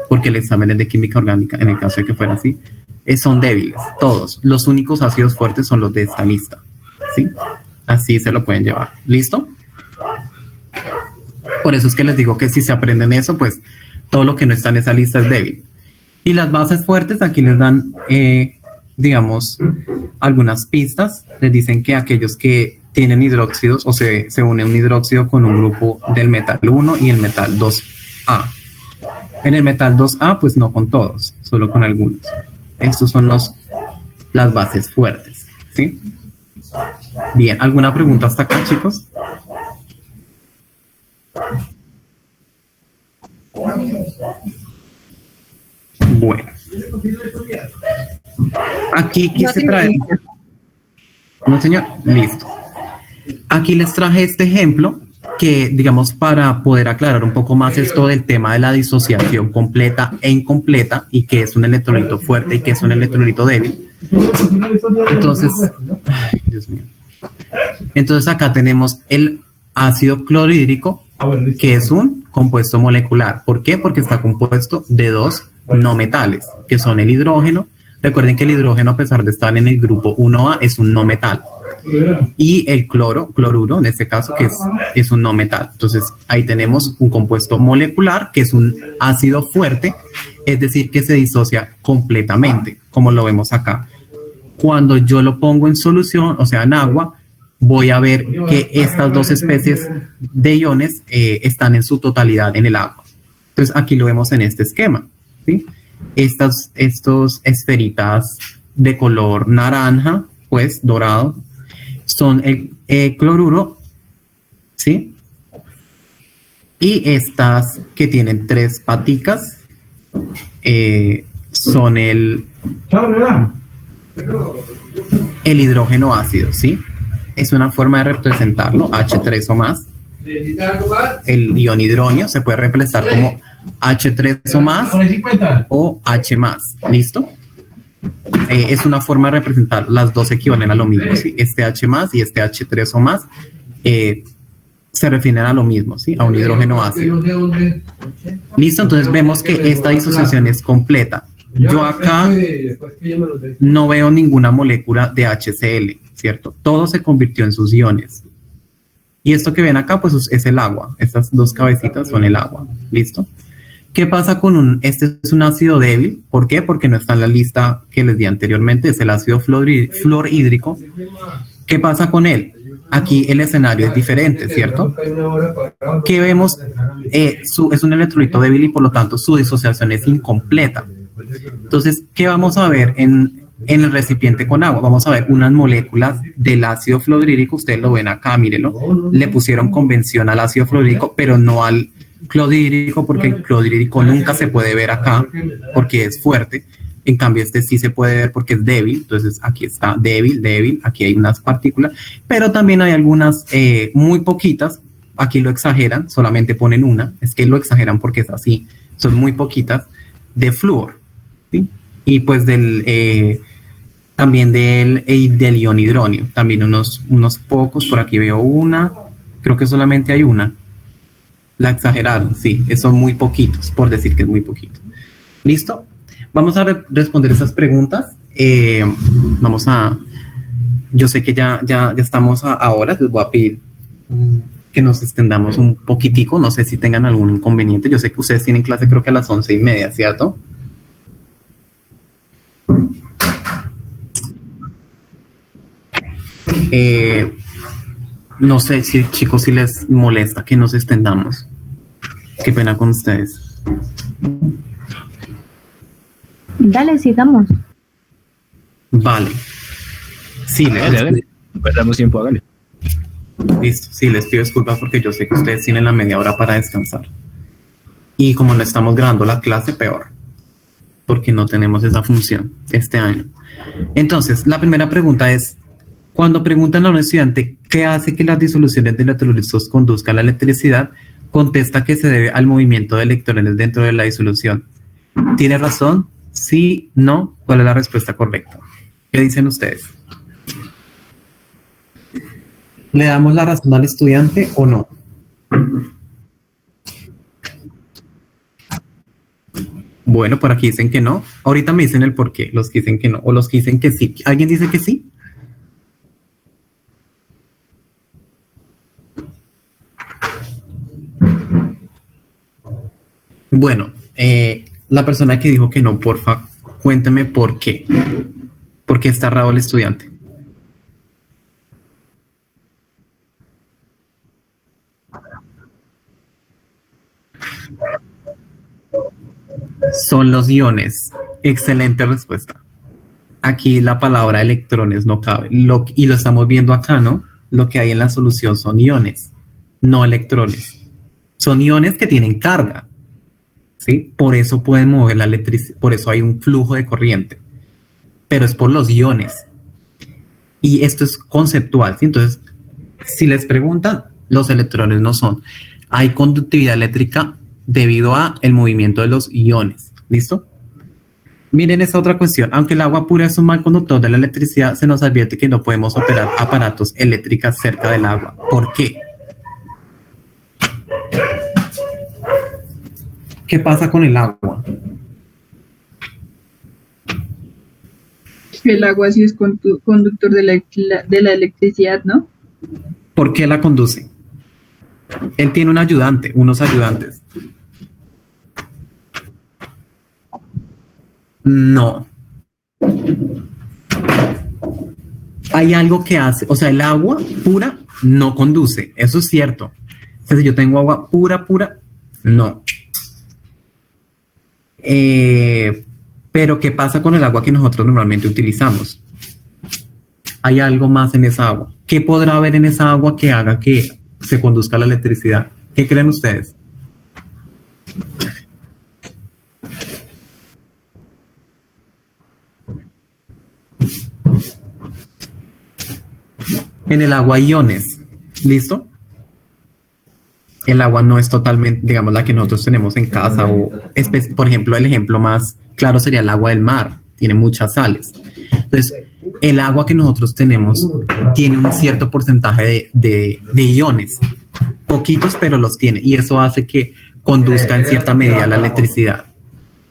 porque el examen es de química orgánica, en el caso de que fuera así, son débiles, todos. Los únicos ácidos fuertes son los de esta lista, ¿sí? Así se lo pueden llevar. ¿Listo? Por eso es que les digo que si se aprenden eso, pues todo lo que no está en esa lista es débil. Y las bases fuertes, aquí les dan, digamos, algunas pistas. Les dicen que aquellos que tienen hidróxidos o se une un hidróxido con un grupo del metal 1 y el metal 2A. En el metal 2A, pues no con todos, solo con algunos. Estos son las bases fuertes, ¿sí? Bien, ¿alguna pregunta hasta acá, chicos? Bueno, aquí quise traer. No, señor, listo. Aquí les traje este ejemplo que, digamos, para poder aclarar un poco más esto del tema de la disociación completa e incompleta y que es un electrolito fuerte y que es un electrolito débil. Entonces, ay, Dios mío. Entonces acá tenemos el ácido clorhídrico que es un compuesto molecular. ¿Por qué? Porque está compuesto de dos no metales, que son el hidrógeno. Recuerden que el hidrógeno, a pesar de estar en el grupo 1A, es un no metal. Y el cloruro, en este caso, que es un no metal. Entonces, ahí tenemos un compuesto molecular, que es un ácido fuerte, es decir, que se disocia completamente, como lo vemos acá. Cuando yo lo pongo en solución, o sea, en agua, voy a ver que estas dos especies de iones están en su totalidad en el agua. Entonces, aquí lo vemos en este esquema, ¿sí? Estos esferitas de color naranja, pues dorado, son el cloruro, ¿sí? Y estas que tienen tres paticas son el hidrógeno ácido, ¿sí? Es una forma de representarlo, H3 o más. El ion hidrógeno se puede representar como H3 o más o H más, ¿listo? Es una forma de representar, las dos equivalen a lo mismo, ¿sí? Este H más y este H3 o más se refieren a lo mismo, ¿sí? A un hidrógeno ácido. ¿Listo? Entonces vemos que esta disociación es completa. Yo acá no veo ninguna molécula de HCl, ¿cierto? Todo se convirtió en sus iones. Y esto que ven acá, pues es el agua. Estas dos cabecitas son el agua. ¿Listo? ¿Qué pasa con este es un ácido débil? ¿Por qué? Porque no está en la lista que les di anteriormente, es el ácido fluorhídrico. ¿Qué pasa con él? Aquí el escenario es diferente, ¿cierto? ¿Qué vemos? Es un electrolito débil y por lo tanto su disociación es incompleta. Entonces, ¿qué vamos a ver en el recipiente con agua? Vamos a ver unas moléculas del ácido fluorhídrico, ustedes lo ven acá, mírenlo. Le pusieron convención al ácido fluorhídrico, pero no al clorhídrico, porque el clorhídrico nunca se puede ver acá, porque es fuerte. En cambio, este sí se puede ver porque es débil. Entonces, aquí está débil, aquí hay unas partículas, pero también hay algunas muy poquitas. Aquí lo exageran, solamente ponen una. Es que lo exageran porque es así. Son muy poquitas de flúor, ¿sí? Y pues también del ion hidrógeno, también unos pocos. Por aquí veo una, creo que solamente hay una. La exageraron, sí, son muy poquitos, por decir que es muy poquito. ¿Listo? Vamos a responder esas preguntas. Yo sé que ya estamos a horas, les voy a pedir que nos extendamos un poquitico, no sé si tengan algún inconveniente. Yo sé que ustedes tienen clase creo que a las 11:30, ¿cierto? No sé si, chicos, si les molesta que nos extendamos. Qué pena con ustedes. Dale, sigamos. Vale. Sí, hágale. No perdamos tiempo, hágale. Listo. Sí, les pido disculpas porque yo sé que ustedes tienen la media hora para descansar. Y como no estamos grabando la clase, peor. Porque no tenemos esa función este año. Entonces, la primera pregunta es, cuando preguntan a un estudiante qué hace que las disoluciones de electrolitos conduzcan a la electricidad, contesta que se debe al movimiento de electrones dentro de la disolución. ¿Tiene razón? ¿Sí? ¿No? ¿Cuál es la respuesta correcta? ¿Qué dicen ustedes? ¿Le damos la razón al estudiante o no? Bueno, por aquí dicen que no. Ahorita me dicen el por qué, los que dicen que no o los que dicen que sí. ¿Alguien dice que sí? Bueno, la persona que dijo que no, porfa, cuénteme por qué. ¿Por qué está errado el estudiante? Son los iones. Excelente respuesta. Aquí la palabra electrones no cabe. Y lo estamos viendo acá, ¿no? Lo que hay en la solución son iones, no electrones. Son iones que tienen carga, ¿sí? Por eso pueden mover la electricidad, por eso hay un flujo de corriente. Pero es por los iones. Y esto es conceptual, ¿sí? Entonces, si les preguntan, los electrones no son. Hay conductividad eléctrica debido a el movimiento de los iones. ¿Listo? Miren esta otra cuestión. Aunque el agua pura es un mal conductor de la electricidad, se nos advierte que no podemos operar aparatos eléctricos cerca del agua. ¿Por qué? ¿Qué pasa con el agua? El agua sí es conductor de la electricidad, ¿no? ¿Por qué la conduce? Él tiene un ayudante, unos ayudantes. No. Hay algo que hace, o sea, el agua pura no conduce, eso es cierto. O sea, si yo tengo agua pura, no. Pero ¿qué pasa con el agua que nosotros normalmente utilizamos? Hay algo más en esa agua. ¿Qué podrá haber en esa agua que haga que se conduzca la electricidad? ¿Qué creen ustedes? En el agua hay iones, ¿listo? El agua no es totalmente, digamos, la que nosotros tenemos en casa o, por ejemplo, el ejemplo más claro sería el agua del mar, tiene muchas sales. Entonces, el agua que nosotros tenemos tiene un cierto porcentaje de iones, poquitos, pero los tiene, y eso hace que conduzca en cierta medida la electricidad.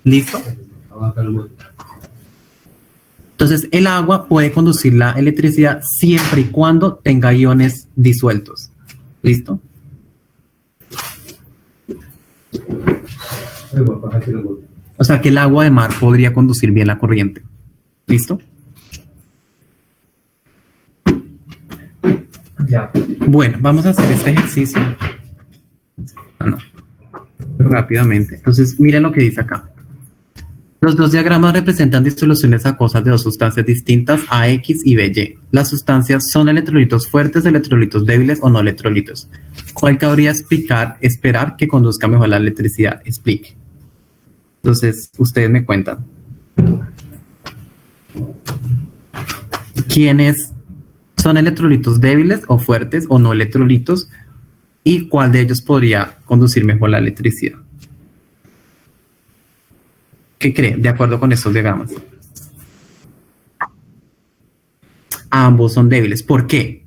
¿Listo? Entonces, el agua puede conducir la electricidad siempre y cuando tenga iones disueltos. ¿Listo? O sea que el agua de mar podría conducir bien la corriente. ¿Listo? Ya. Bueno, vamos a hacer este ejercicio. No. Rápidamente. Entonces, miren lo que dice acá. Los dos diagramas representan disoluciones acuosas de dos sustancias distintas, AX y BY. Las sustancias son electrolitos fuertes, electrolitos débiles o no electrolitos. ¿Cuál cabría esperar que conduzca mejor la electricidad? Explique. Entonces, ustedes me cuentan. ¿Quiénes son electrolitos débiles o fuertes o no electrolitos? ¿Y cuál de ellos podría conducir mejor la electricidad? ¿Qué creen de acuerdo con estos diagramas? Ambos son débiles. ¿Por qué?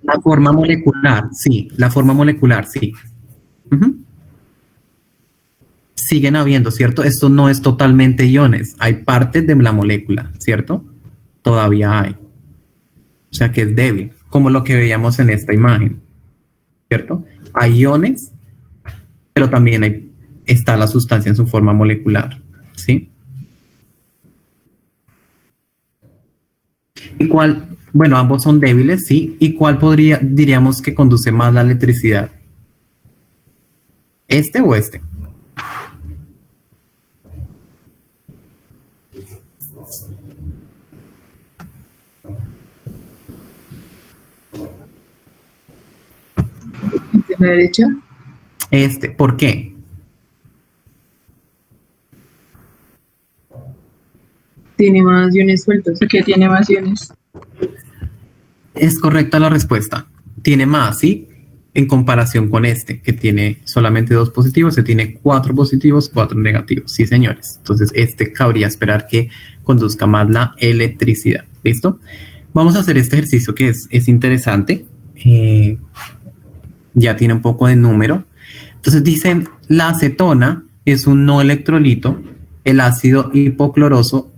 La forma molecular, sí. La forma molecular, sí. Siguen habiendo, ¿cierto? Esto no es totalmente iones. Hay partes de la molécula, ¿cierto? Todavía hay. O sea que es débil, como lo que veíamos en esta imagen, ¿cierto? Hay iones, pero también está la sustancia en su forma molecular, ¿sí? ¿Y cuál? Bueno, ambos son débiles, ¿sí? ¿Y cuál diríamos que conduce más la electricidad? ¿Este o este? ¿De la derecha? Este, ¿por qué? Tiene más iones sueltos. Porque tiene más iones. Es correcta la respuesta. Tiene más, ¿sí? En comparación con este, que tiene solamente 2 positivos, se tiene 4 positivos, 4 negativos. Sí, señores. Entonces, este cabría esperar que conduzca más la electricidad. ¿Listo? Vamos a hacer este ejercicio que es interesante. Ya tiene un poco de número. Entonces, dicen, la acetona es un no electrolito. El ácido hipocloroso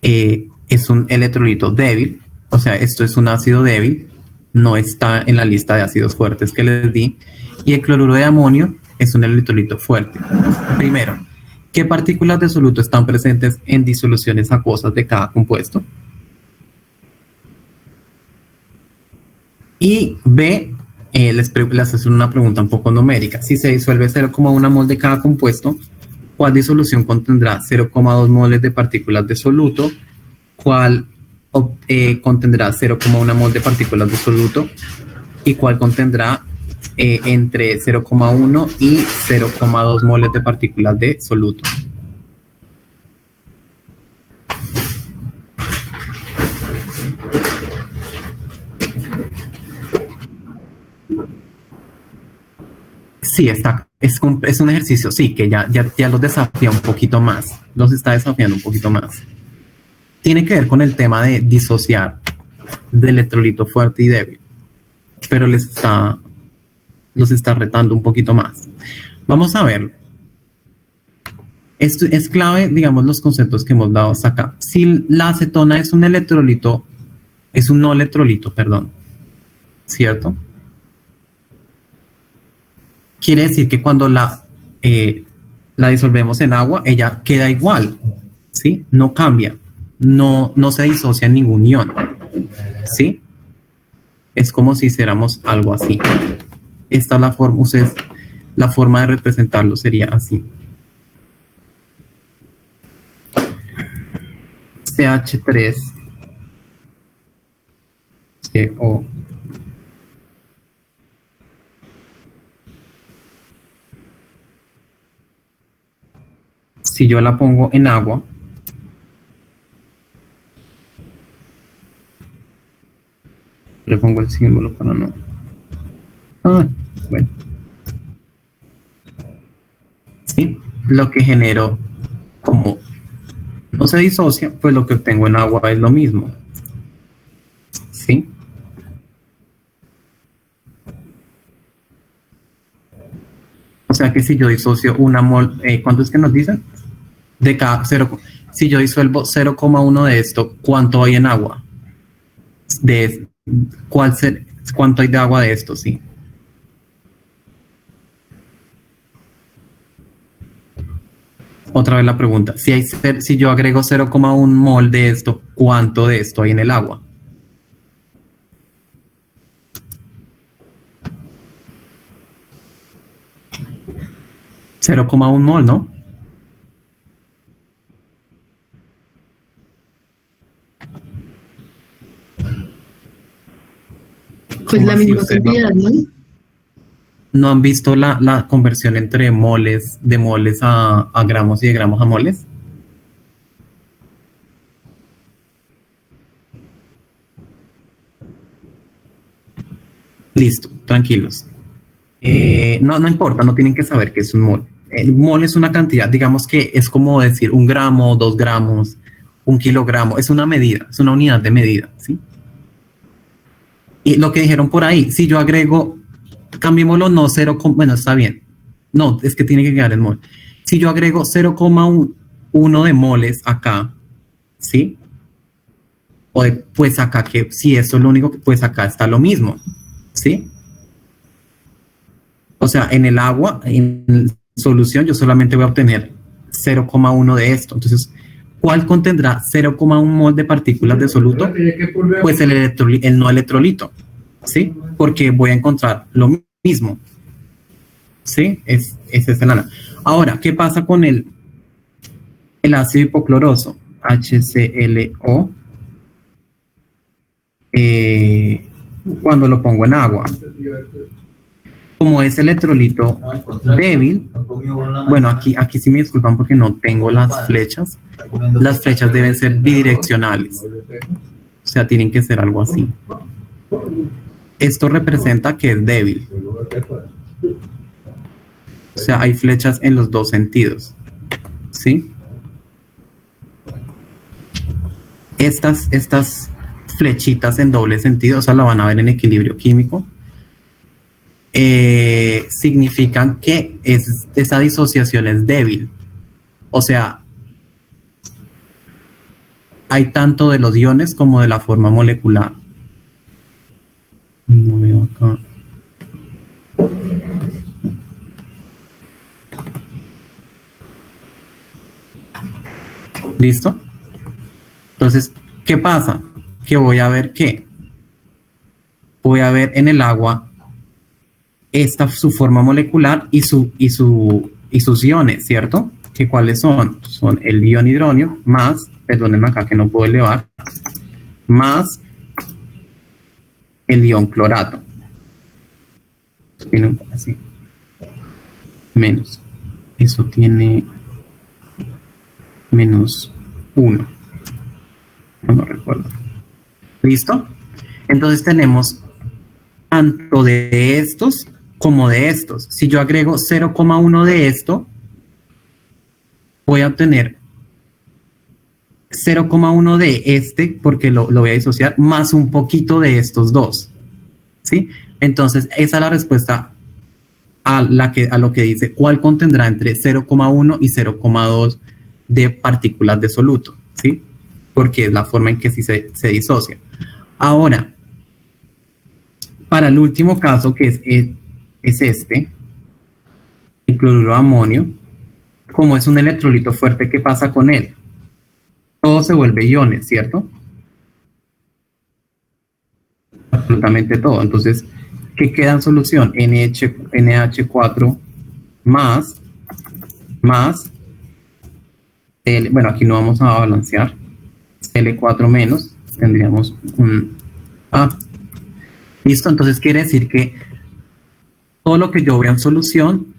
es un electrolito débil. O sea, esto es un ácido débil. No está en la lista de ácidos fuertes que les di. Y el cloruro de amonio es un electrolito fuerte. Primero, ¿qué partículas de soluto están presentes en disoluciones acuosas de cada compuesto? Y B, les hacen una pregunta un poco numérica. Si se disuelve 0,1 mol de cada compuesto, ¿cuál disolución contendrá 0,2 moles de partículas de soluto? ¿Cuál contendrá 0,1 mol de partículas de soluto? ¿Y cuál contendrá entre 0,1 y 0,2 moles de partículas de soluto? Sí, es un ejercicio, sí, que ya los desafía un poquito más, los está desafiando un poquito más. Tiene que ver con el tema de disociar de electrolito fuerte y débil. pero los está retando un poquito más. Vamos a ver. Esto es clave, digamos, los conceptos que hemos dado hasta acá. Si la acetona es un electrolito, es un no electrolito, perdón, ¿cierto? Quiere decir que cuando la disolvemos en agua, ella queda igual, ¿sí? No cambia, no se disocia en ningún ion, ¿sí? Es como si hiciéramos algo así. Esta es la forma, ustedes, la forma de representarlo sería así. CH3 CO. Si yo la pongo en agua, le pongo el símbolo para no. Bueno. Sí, lo que genero, como no se disocia, pues lo que obtengo en agua es lo mismo. ¿Sí? O sea que si yo disocio una mol, ¿cuánto es que nos dicen? De cada 0, si yo disuelvo 0,1 de esto, ¿cuánto hay en agua? ¿Cuánto hay de agua de esto? Sí. Otra vez la pregunta, si yo agrego 0,1 mol de esto, ¿cuánto de esto hay en el agua? $0,1 mol, ¿no? Pues la misma cantidad, ¿no? ¿No han visto la conversión entre moles, de moles a gramos y de gramos a moles? Listo, tranquilos. No importa, no tienen que saber qué es un mol. El mol es una cantidad, digamos que es como decir 1 gramo, 2 gramos, 1 kilogramo. Es una medida, es una unidad de medida, ¿sí? Y lo que dijeron por ahí, si yo agrego, cambiémoslo, no 0, bueno, está bien. No, es que tiene que quedar en mol. Si yo agrego 0,1 de moles acá, ¿sí? Pues acá, que si eso es lo único, pues acá está lo mismo, ¿sí? O sea, en el agua, en solución, yo solamente voy a obtener 0,1 de esto. Entonces, ¿cuál contendrá 0,1 mol de partículas de soluto? Pues el no electrolito, ¿sí? Porque voy a encontrar lo mismo, ¿sí? Es esta lana. Ahora, ¿qué pasa con el ácido hipocloroso? HClO. Cuando lo pongo en agua. Como es electrolito débil, bueno, aquí sí me disculpan porque no tengo las flechas. Las flechas deben ser bidireccionales. O sea, tienen que ser algo así. Esto representa que es débil. O sea, hay flechas en los dos sentidos. ¿Sí? Estas flechitas en doble sentido, o sea, la van a ver en equilibrio químico. Significan que esa disociación es débil. O sea, hay tanto de los iones como de la forma molecular. No veo acá. ¿Listo? Entonces, ¿qué pasa? Que voy a ver qué. Voy a ver en el agua su forma molecular y sus iones, ¿cierto? ¿Que cuáles son? Son el ion hidronio más, perdónenme acá que no puedo elevar, más el ion clorato. Tiene así. Menos. Eso tiene menos 1. No recuerdo. ¿Listo? Entonces tenemos tanto de estos como de estos. Si yo agrego 0,1 de esto, voy a obtener 0,1 de este, porque lo voy a disociar, más un poquito de estos dos. ¿Sí? Entonces, esa es la respuesta a lo que dice cuál contendrá entre 0,1 y 0,2 de partículas de soluto, ¿sí? Porque es la forma en que sí se disocia. Ahora, para el último caso, que es este, el cloruro de amonio, como es un electrolito fuerte, ¿qué pasa con él? Todo se vuelve iones, ¿cierto? Absolutamente todo. Entonces, ¿qué queda en solución? NH4 más, bueno, aquí no vamos a balancear, L4 menos, tendríamos un A. ¿Listo? Entonces quiere decir que todo lo que yo vea en solución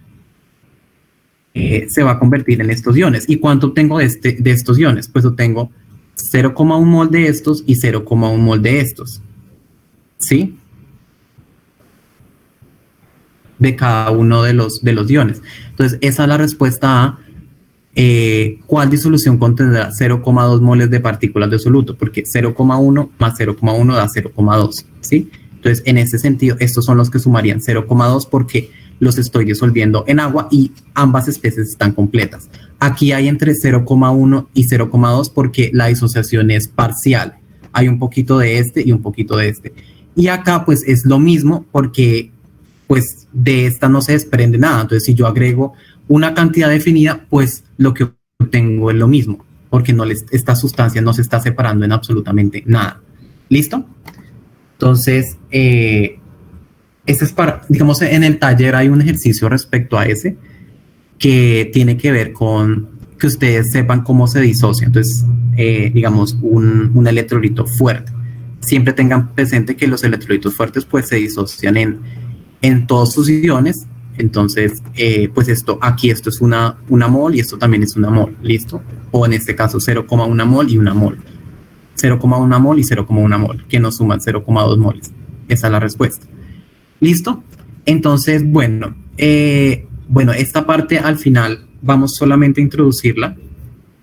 se va a convertir en estos iones. ¿Y cuánto obtengo de estos iones? Pues obtengo 0,1 mol de estos y 0,1 mol de estos. ¿Sí? De cada uno de los iones. Entonces, esa es la respuesta a ¿cuál disolución contendrá 0,2 moles de partículas de soluto? Porque 0,1 más 0,1 da 0,2, ¿sí? Entonces, en ese sentido, estos son los que sumarían 0,2 porque los estoy disolviendo en agua y ambas especies están completas. Aquí hay entre 0,1 y 0,2 porque la disociación es parcial. Hay un poquito de este y un poquito de este. Y acá, pues, es lo mismo porque, pues, de esta no se desprende nada. Entonces, si yo agrego una cantidad definida, pues, lo que obtengo es lo mismo porque esta sustancia no se está separando en absolutamente nada. ¿Listo? Entonces, ese es para, digamos, en el taller hay un ejercicio respecto a ese que tiene que ver con que ustedes sepan cómo se disocia. Entonces, digamos, un electrolito fuerte. Siempre tengan presente que los electrolitos fuertes pues se disocian en todos sus iones. Entonces, pues esto es una mol y esto también es una mol, ¿listo? O en este caso 0,1 mol y una mol. 0,1 mol y 0,1 mol, que nos suman 0,2 moles. Esa es la respuesta. ¿Listo? Entonces, bueno, esta parte al final vamos solamente a introducirla.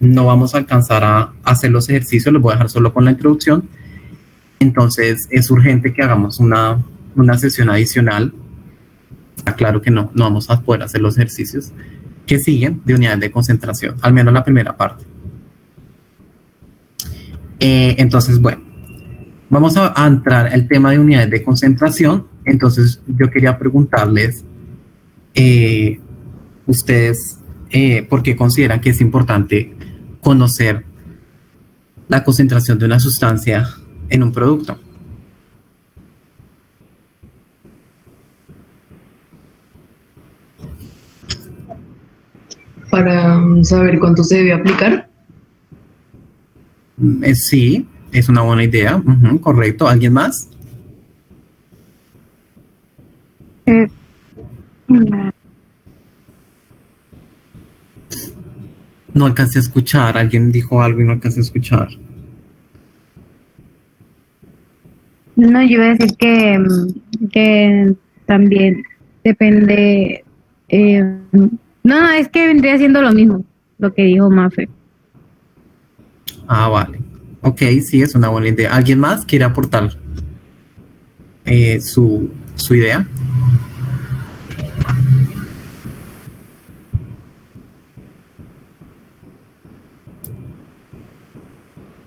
No vamos a alcanzar a hacer los ejercicios, los voy a dejar solo con la introducción. Entonces, es urgente que hagamos una sesión adicional. Está claro que no vamos a poder hacer los ejercicios que siguen de unidades de concentración, al menos la primera parte. Entonces, bueno, vamos a entrar al tema de unidades de concentración. Entonces, yo quería preguntarles, ustedes, ¿por qué consideran que es importante conocer la concentración de una sustancia en un producto? Para saber cuánto se debe aplicar. Sí, es una buena idea. Correcto. ¿Alguien más? No alcancé a escuchar. Alguien dijo algo y no alcancé a escuchar. No, yo iba a decir que también depende. No, es que vendría siendo lo mismo, lo que dijo Mafe. Ah, vale. Ok, sí, es una buena idea. ¿Alguien más quiere aportar su idea?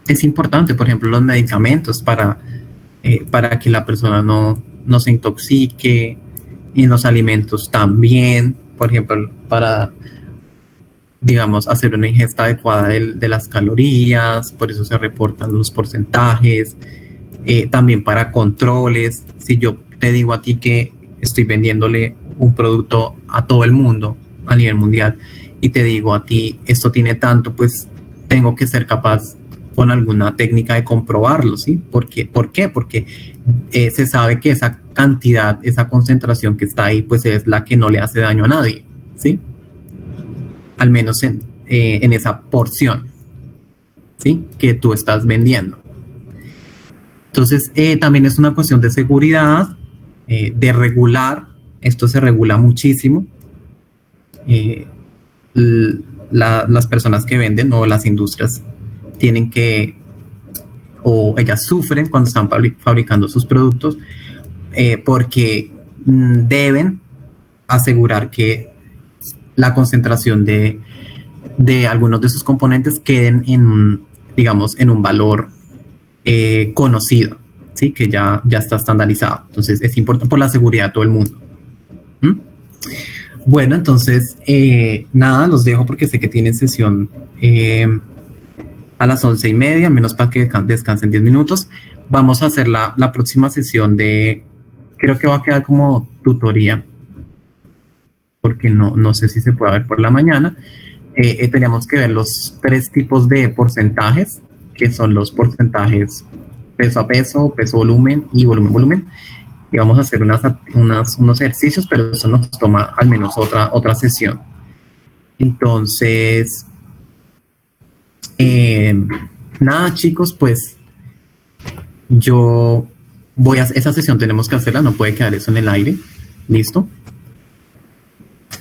Es importante, por ejemplo, los medicamentos para que la persona no se intoxique, y en los alimentos también, por ejemplo, para, digamos, hacer una ingesta adecuada de las calorías, por eso se reportan los porcentajes, también para controles. Si yo te digo a ti que estoy vendiéndole un producto a todo el mundo, a nivel mundial, y te digo a ti, esto tiene tanto, pues tengo que ser capaz con alguna técnica de comprobarlo, ¿sí? ¿Por qué? Porque se sabe que esa cantidad, esa concentración que está ahí, pues es la que no le hace daño a nadie, ¿sí? Al menos en esa porción, ¿sí? Que tú estás vendiendo. Entonces, también es una cuestión de seguridad, de regular. Esto se regula muchísimo. Las personas que venden o las industrias tienen que, o ellas sufren cuando están fabricando sus productos, porque deben asegurar que la concentración de algunos de sus componentes queden en, digamos, en un valor conocido, ¿sí? Que ya está estandarizado. Entonces es importante por la seguridad de todo el mundo. Bueno, entonces, nada, los dejo porque sé que tienen sesión a las 11:30, al menos para que descansen 10 minutos. Vamos a hacer la próxima sesión creo que va a quedar como tutoría, porque no sé si se puede ver por la mañana. Teníamos que ver los 3 tipos de porcentajes, que son los porcentajes peso a peso, peso-volumen y volumen-volumen. Y vamos a hacer unos ejercicios, pero eso nos toma al menos otra sesión. Entonces, nada, chicos, pues yo esa sesión tenemos que hacerla, no puede quedar eso en el aire. ¿Listo?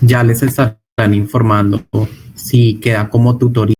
Ya les estarán informando si queda como tutoría.